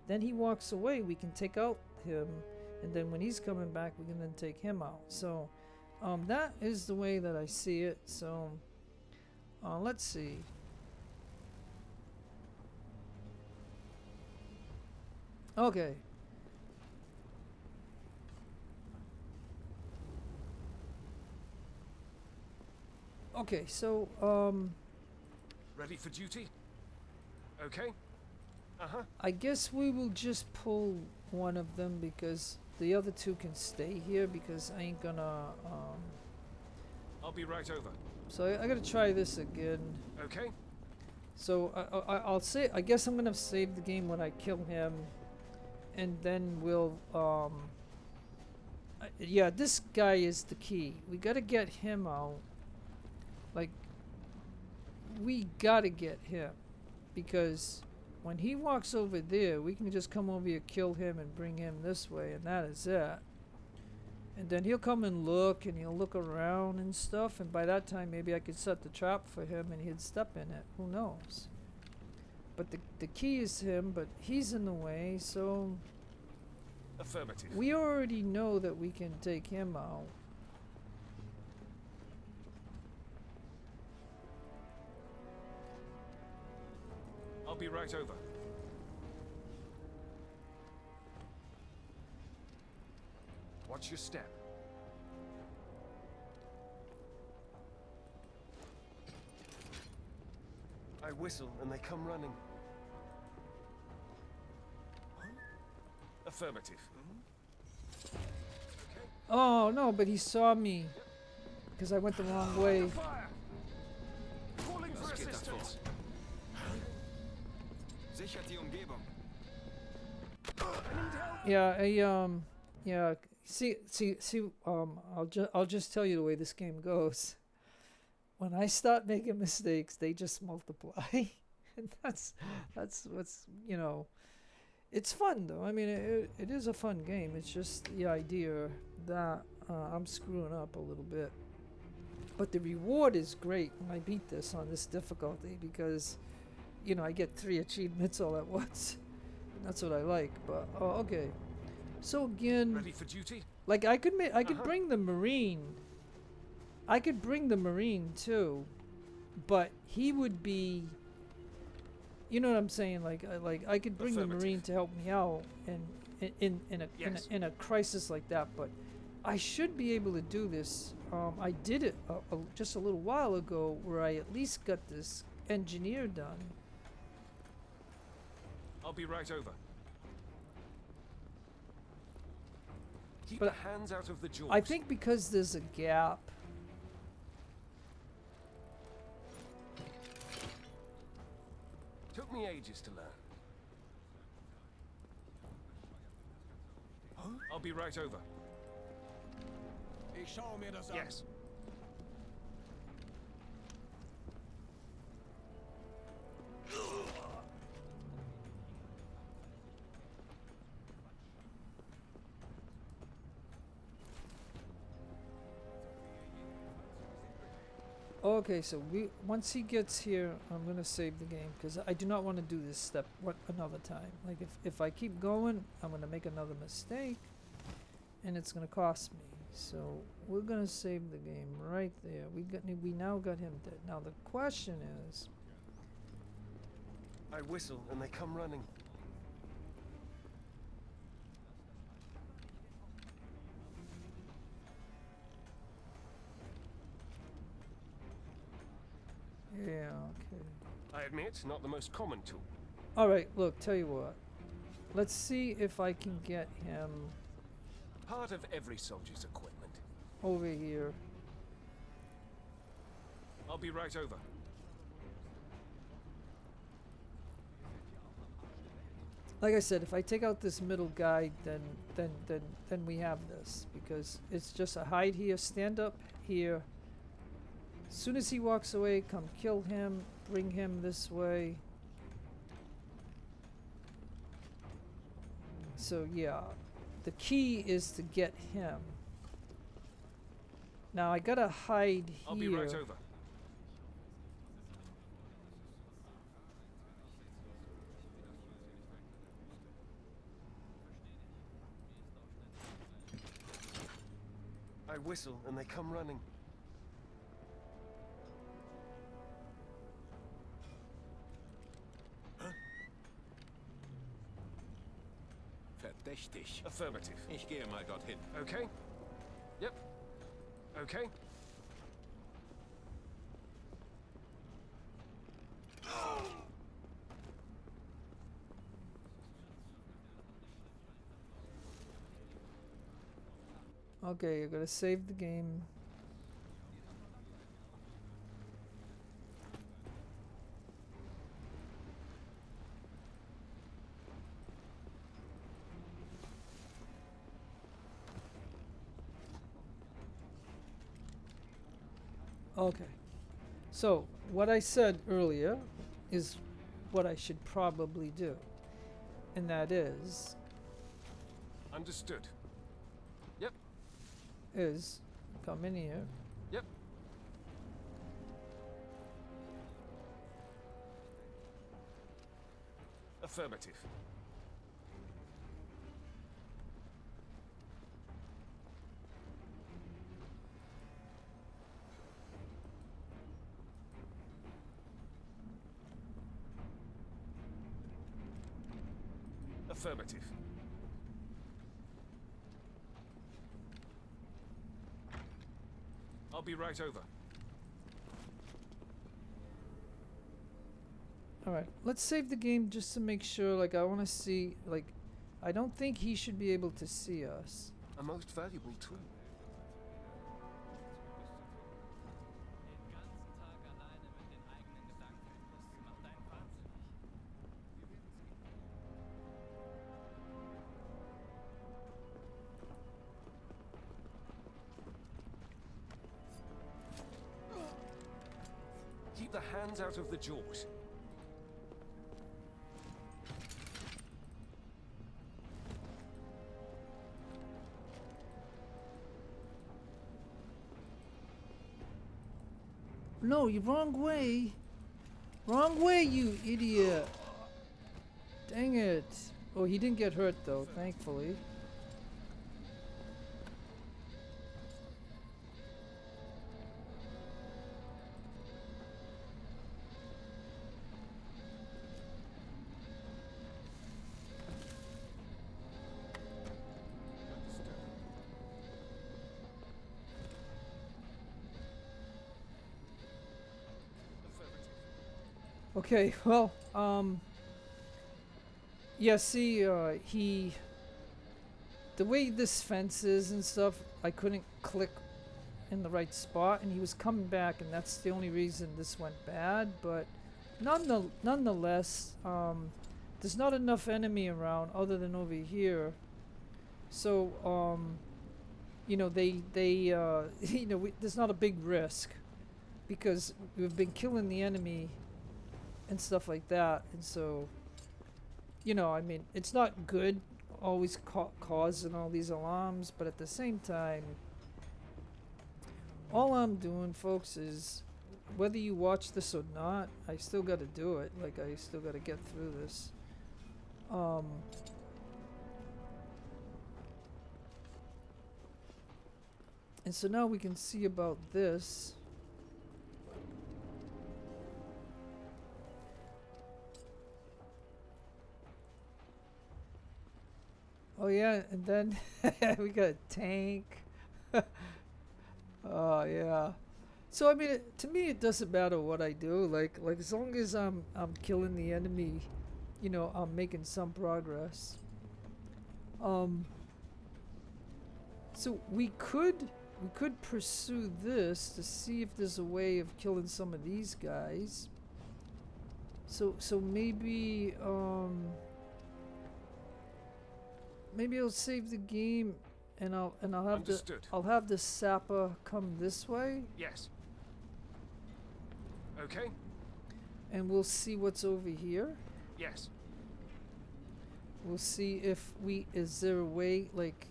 then he walks away, we can take out him, and then when he's coming back we can then take him out. So that is the way that I see it. So let's see. Okay. Okay, so Ready for duty? Okay. Uh-huh. I guess we will just pull one of them, because the other two can stay here, because I ain't gonna I'll be right over. so I gotta try this again. Okay. So I'll say, I guess I'm gonna save the game when I kill him, and then we'll yeah, this guy is the key. We gotta get him out. Like, we gotta get him, because when he walks over there, we can just come over here, kill him, and bring him this way, and that is it. And then he'll come and look, and he'll look around and stuff, and by that time maybe I could set the trap for him and he'd step in it. Who knows? But the key is him, but he's in the way, so Affirmative. we already know that we can take him out. I'll be right over. Watch your step. I whistle and they come running. Affirmative. Oh no, but he saw me because I went the wrong way. Fire! Calling for assistance. Sichert die Umgebung. Yeah, yeah. See. I'll just tell you the way this game goes. When I start making mistakes, they just multiply, and that's what's, you know. It's fun though. I mean, it is a fun game. It's just the idea that I'm screwing up a little bit, but the reward is great when I beat this on this difficulty, because, you know, I get 3 achievements all at once. That's what I like. But okay. So again, Ready for duty? like I could bring the Marine. I could bring the Marine too, but he would be. You know what I'm saying? Like I could bring the Marine to help me out, and in a crisis like that. But I should be able to do this. I did it just a little while ago, where I at least got this engineer done. I'll be right over. Keep But the hands out of the jaws. I think because there's a gap. Took me ages to learn. I'll be right over. Ich schaue mir das an. Yes. Okay, so once he gets here, I'm gonna save the game, because I do not want to do this step another time. Like if I keep going, I'm gonna make another mistake, and it's gonna cost me. So we're gonna save the game right there. We now got him dead. Now the question is, I whistle and they come running. yeah, okay. I admit, not the most common tool. All right, look, tell you what. Let's see if I can get him Part of every soldier's equipment. over here. I'll be right over. Like I said, if I take out this middle guy, then we have this, because it's just a hide here, stand up here. As soon as he walks away, come kill him, bring him this way. So yeah, the key is to get him. Now I gotta hide here. I'll be right over. I whistle and they come running. Verdächtig. Affirmative. Ich gehe mal dorthin. Okay? Yep. Okay? Okay, I gotta save the game. Okay. So, what I said earlier is what I should probably do. And that Understood. is come in here. Yep. Affirmative. Affirmative. I'll be right over. Alright, let's save the game just to make sure, like, I want to see, like, I don't think he should be able to see us. A most valuable tool. Den ganzen Tag alleine mit den eigenen Gedanken. Das macht einen wahnsinnig. Keep the hands out of the jaws. No, you're wrong way. Wrong way, you idiot. Dang it. Oh, he didn't get hurt though, thankfully. Okay, well, yeah, see, the way this fence is and stuff, I couldn't click in the right spot, and he was coming back, and that's the only reason this went bad, but nonetheless, there's not enough enemy around other than over here, so, you know, you know, there's not a big risk, because we've been killing the enemy and stuff like that, and so, you know, I mean, it's not good always causing all these alarms, but at the same time, all I'm doing, folks, is whether you watch this or not, I still got to do it. Like, I still got to get through this. And so now we can see about this. Oh yeah, and then we got a tank. Oh yeah. So I mean, to me, it doesn't matter what I do. Like as long as I'm killing the enemy, you know, I'm making some progress. So we could pursue this to see if there's a way of killing some of these guys. So maybe maybe I'll save the game, and I'll have Understood. the sapper come this way, Yes. Okay? and we'll see what's over here. Yes. We'll see if is there a way, like,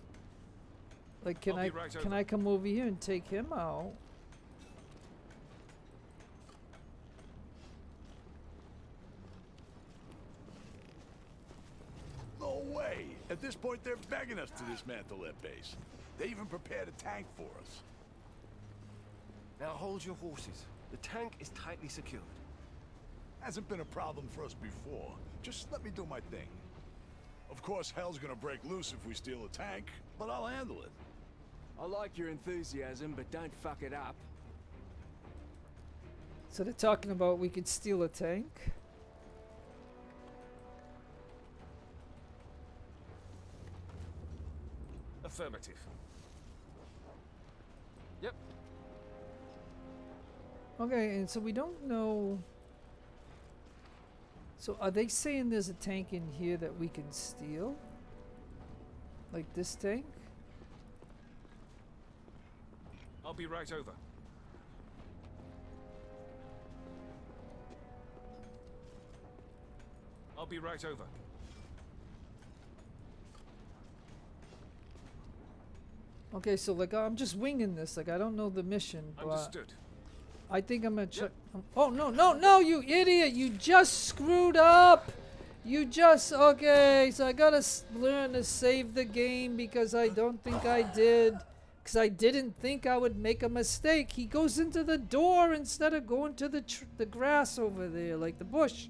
Like, can I'll I be right can over. I come over here and take him out? No way! At this point, they're begging us to dismantle their base. They even prepared a tank for us. Now hold your horses. The tank is tightly secured. Hasn't been a problem for us before. Just let me do my thing. Of course, hell's gonna break loose if we steal a tank, but I'll handle it. I like your enthusiasm, but don't fuck it up. So they're talking about we could steal a tank. Affirmative. Yep. Okay, and so we don't know. So are they saying there's a tank in here that we can steal? Like this tank? I'll be right over. I'll be right over. Okay, so like I'm just winging this. Like I don't know the mission, but Understood. I think I'm gonna check. Oh no, no, no! You idiot! You just screwed up. You just okay. So I gotta learn to save the game because I don't think I did. Because I didn't think I would make a mistake. He goes into the door instead of going to the grass over there, like the bush.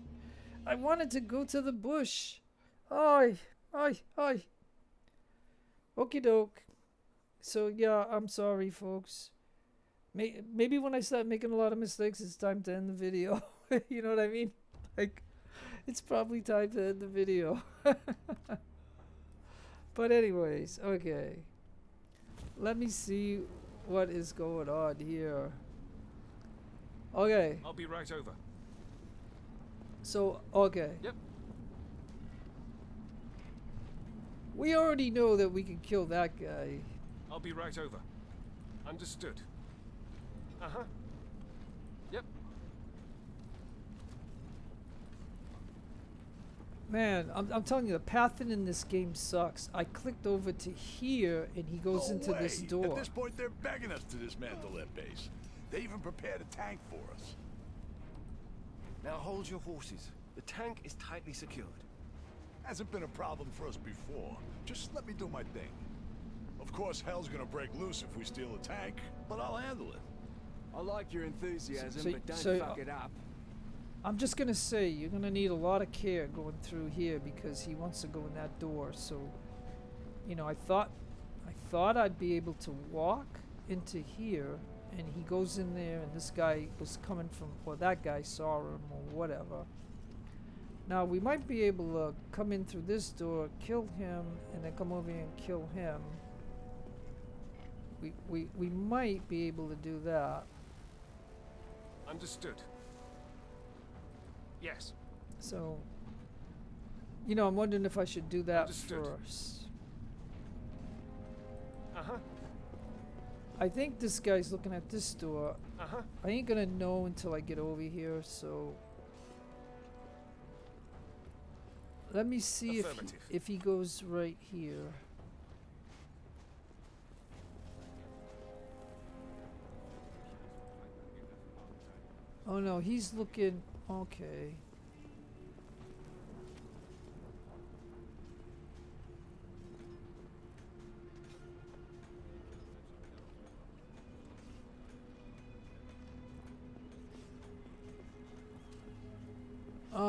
I wanted to go to the bush. Ay, ay, ay. Okie doke. So yeah, I'm sorry, folks. Maybe when I start making a lot of mistakes, it's time to end the video. You know what I mean? Like, it's probably time to end the video. But anyways, okay. Let me see what is going on here. Okay. I'll be right over. So, okay. Yep. We already know that we can kill that guy. I'll be right over. Understood. Uh-huh. Yep. Man, I'm telling you, the pathing in this game sucks. I clicked over to here, and he goes No into way. this door. At this point, they're begging us to dismantle their base. They even prepared a tank for us. Now hold your horses. The tank is tightly secured. Hasn't been a problem for us before. Just let me do my thing. Of course, hell's gonna break loose if we steal a tank, but I'll handle it. I like your enthusiasm, So- but don't so, fuck it up. I'm just gonna say you're gonna need a lot of care going through here because he wants to go in that door. So, you know, I thought I'd be able to walk into here, and he goes in there, and this guy was coming from, or that guy saw him, or whatever. Now we might be able to come in through this door, kill him, and then come over here and kill him. We might be able to do that. Understood. Yes. So, you know, I'm wondering if I should do that Understood. first. Uh-huh. I think this guy's looking at this door. Uh-huh. I ain't gonna know until I get over here, so let me see Affirmative. if he goes right here. Oh no, he's looking okay.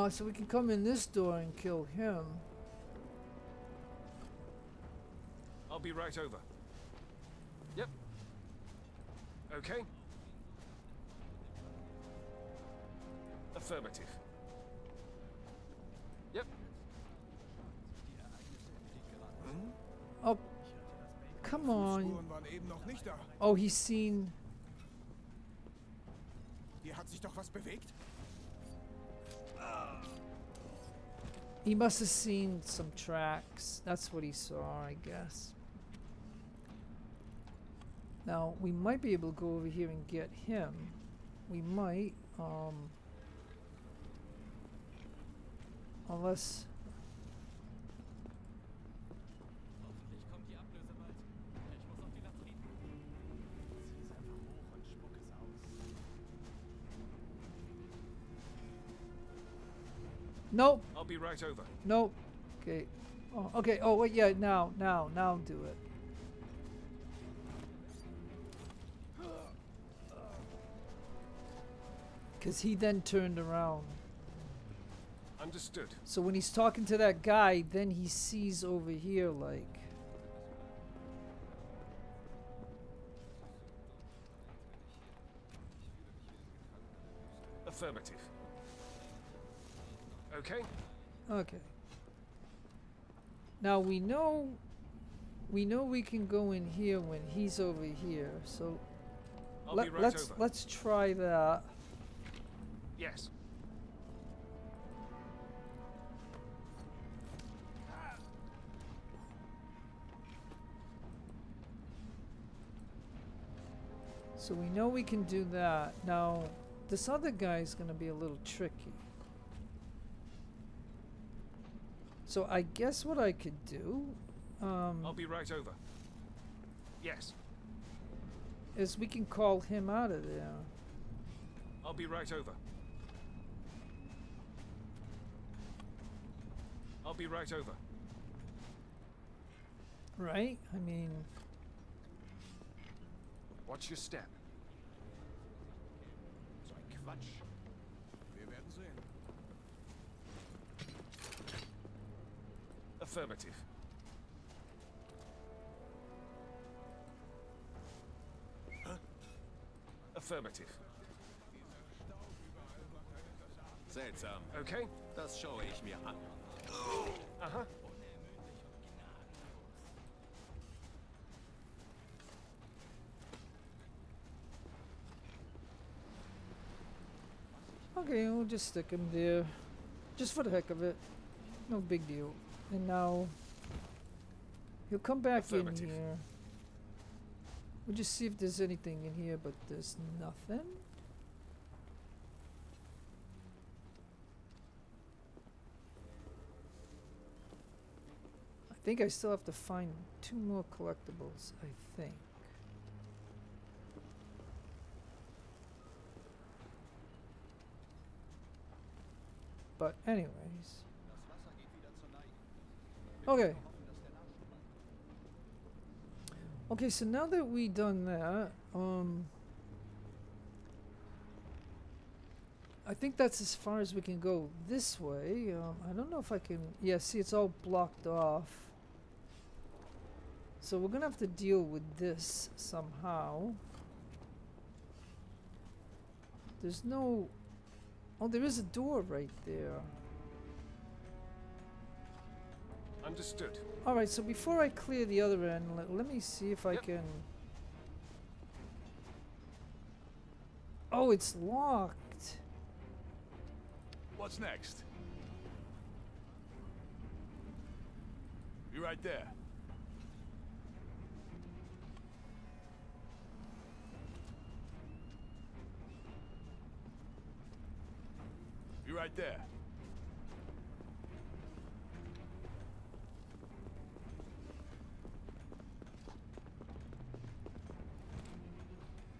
So we can come in this door and kill him. I'll be right over. Yep. Okay. Affirmative. Yep. Oh, come on. Spuren waren eben noch nicht da. Oh, he's seen. Hier hat sich doch was bewegt. He must have seen some tracks. That's what he saw, I guess. Now, we might be able to go over here and get him. We might, unless... Hoffentlich kommt die Ablöse bald. Ich muss auf die Nope. I'll be right over. Nope. Okay. Oh, okay. Oh, wait. Yeah. Now do it. Because he then turned around. Understood. So when he's talking to that guy, then he sees over here, like. Affirmative. Okay. Okay. Now we know we can go in here when he's over here. So I'll be right over. let's try that. Yes. So we know we can do that. Now this other guy is going to be a little tricky. So I guess what I could do I'll be right over. Yes. is we can call him out of there. I'll be right over. I'll be right over. Right? I mean, Watch your step. So ein Quatsch. Wir werden sehen. Affirmative. Affirmative. Seltsam. Okay. Das schaue ich mir an. Uh-huh. okay, we'll just stick him there. Just for the heck of it. No big deal. And now he'll come back in Affirmative. here. We'll just see if there's anything in here, but there's nothing. I think I still have to find 2 more collectibles, I think. But anyways. Okay. Okay, so now that we done that, I think that's as far as we can go this way. I don't know if I can. Yeah, see, it's all blocked off. So we're gonna have to deal with this somehow. There's no. Oh, there is a door right there. Understood. Alright, so before I clear the other end, let me see if I Yep. can... Oh, it's locked. What's next? Be right there. Be right there.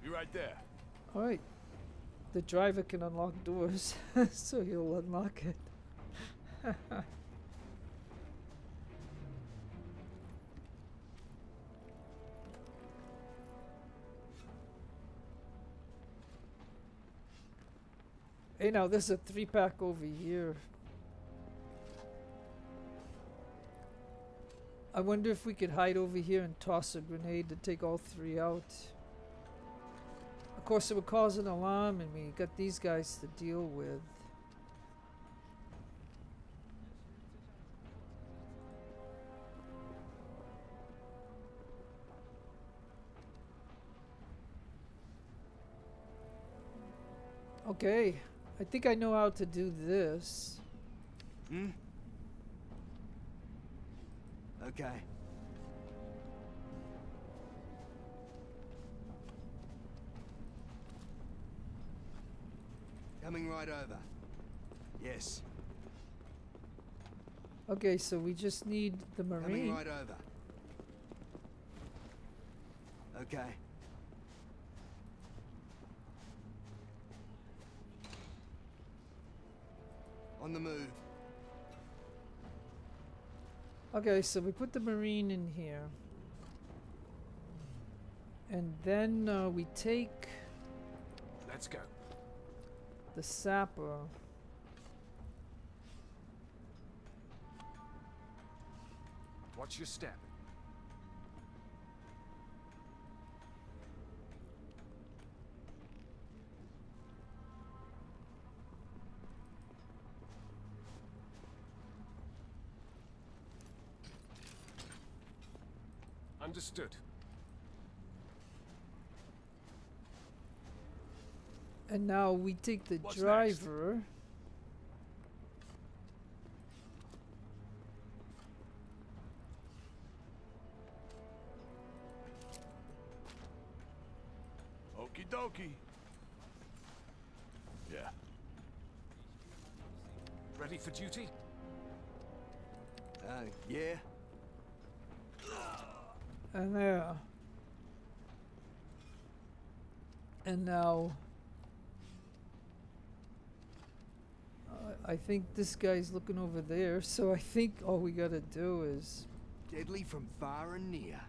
Be right there. Alright. The driver can unlock doors, so he'll unlock it. Hey, now there's a 3-pack over here. I wonder if we could hide over here and toss a grenade to take all 3 out. Of course, it would cause an alarm, and we got these guys to deal with. Okay, I think I know how to do this. Hmm? Okay. Coming right over. Yes. Okay, so we just need the Coming marine. right over. Okay. On the move. Okay, so we put the Marine in here. And then we take Let's go. the sapper. Watch your step. Understood. And now we take the What's driver. Okie dokie. Yeah. Ready for duty? Yeah. And there. And now I think this guy's looking over there, so I think all we gotta do is Deadly from far and near.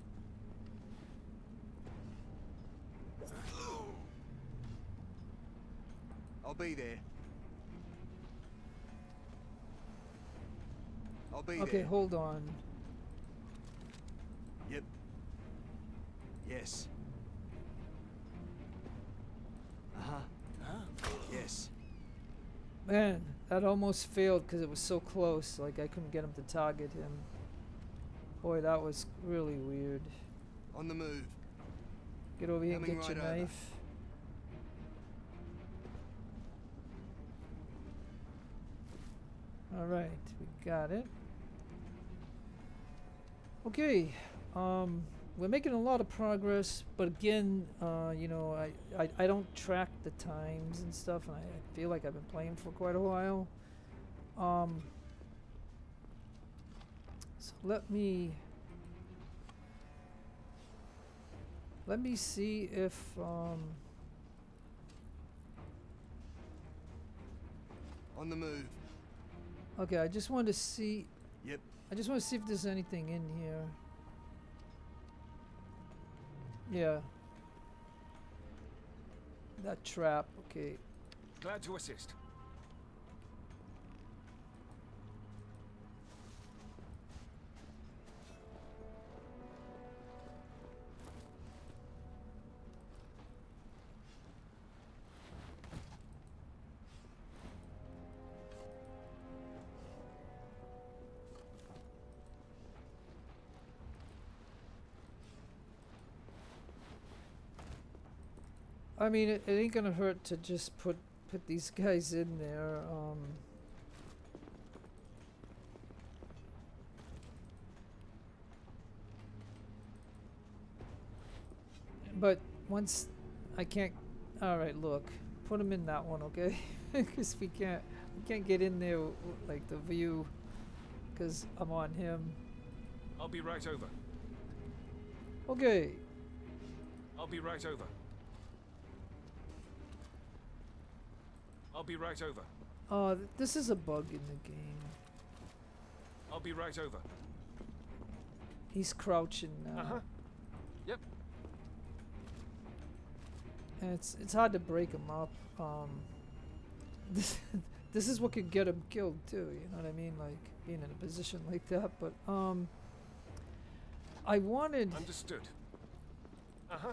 I'll be there. I'll be okay, there. hold on. Yep. Yes. Yes. Man, that almost failed because it was so close, like I couldn't get him to target him. Boy, that was really weird. On the move. Get over here and Coming get your right over. knife. Alright, we got it. Okay, we're making a lot of progress, but again, you know, I don't track the times and stuff, and I feel like I've been playing for quite a while. So let me see if On the move. okay, I just want to see. Yep. I just want to see if there's anything in here. Yeah. That trap, okay. Glad to assist. I mean, it ain't gonna hurt to just put these guys in there. But once I can't. All right, look, put them in that one, okay? Because we can't get in there like the view, because I'm on him. I'll be right over. Okay. I'll be right over. I'll be right over. This is a bug in the game. I'll be right over. He's crouching now. Uh-huh. Yep. And it's hard to break him up. This is what could get him killed too, you know what I mean? Like being in a position like that. But I wanted. Understood. Uh-huh.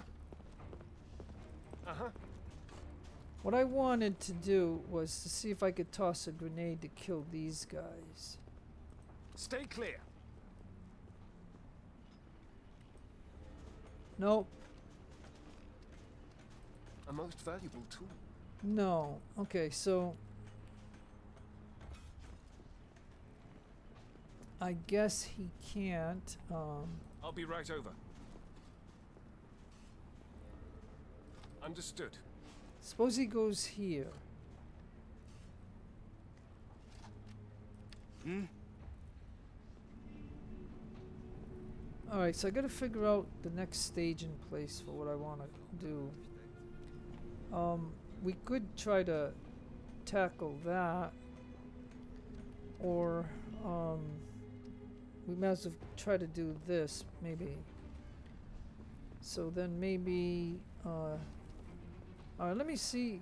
Uh-huh. What I wanted to do was to see if I could toss a grenade to kill these guys. Stay clear. Nope. A most valuable tool. No. Okay, so I guess he can't. I'll be right over. Understood. Suppose he goes here. Alright, so I gotta figure out the next staging place for what I want to do. We could try to tackle that, or we might as well try to do this, maybe. So then maybe, alright, let me see.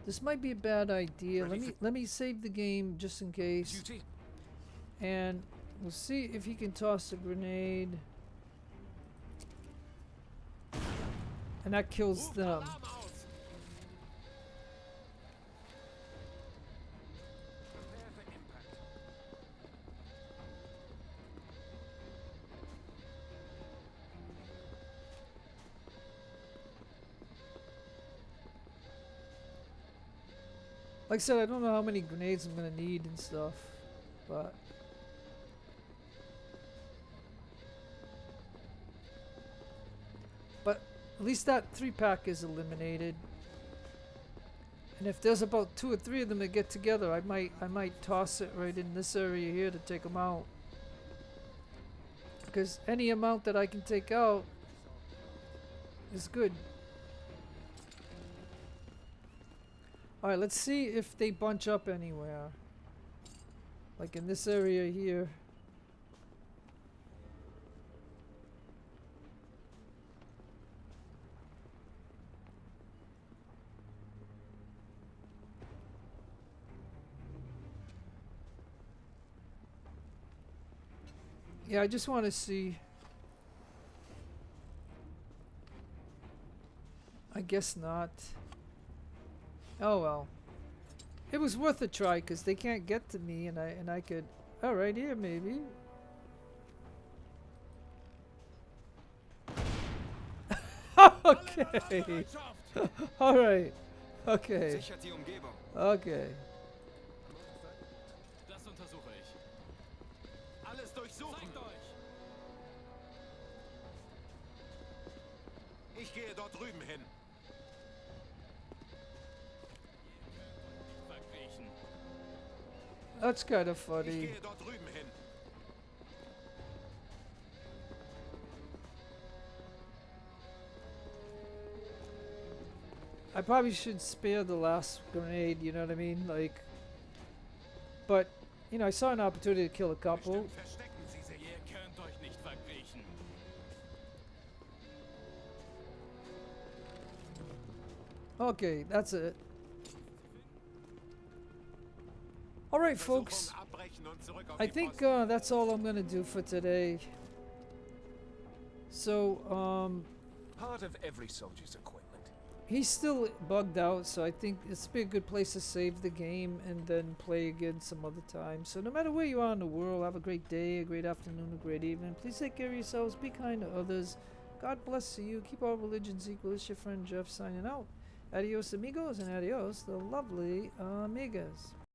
This might be a bad idea. Let me save the game just in case. Duty. And we'll see if he can toss a grenade. And that kills them. Alarm aus! Prepare for impact. Like I said, I don't know how many grenades I'm gonna need and stuff, but at least that 3-pack is eliminated. And if there's about 2 or 3 of them that get together, I might toss it right in this area here to take them out. Because any amount that I can take out is good. Alright, let's see if they bunch up anywhere. Like in this area here. Yeah, I just want to see. I guess not. Oh well. It was worth a try because they can't get to me, and I could. Oh, right here maybe. Okay. All right. Okay. Sichert die Umgebung. Okay. Das untersuche ich. Alles durchsuchen. Zeigt euch! Ich gehe dort drüben hin. Verkriechen. That's kind of Ich funny. gehe dort drüben hin. I probably should spare the last grenade, you know what I mean? Like, but, you know, I saw an opportunity to kill a couple. Bestimmt verstecken sie sich. Ihr könnt euch nicht verkriechen. Okay, that's it. Alright, folks. Versuchung abbrechen und zurück auf I die think Posten. that's all I'm gonna do for today. So, Part of every soldier's equipment. he's still bugged out, so I think it's be a good place to save the game and then play again some other time. So no matter where you are in the world, have a great day, a great afternoon, a great evening. Please take care of yourselves, be kind to others. God bless you, keep all religions equal. It's your friend Jeff signing out. Adios amigos and adios the lovely amigas.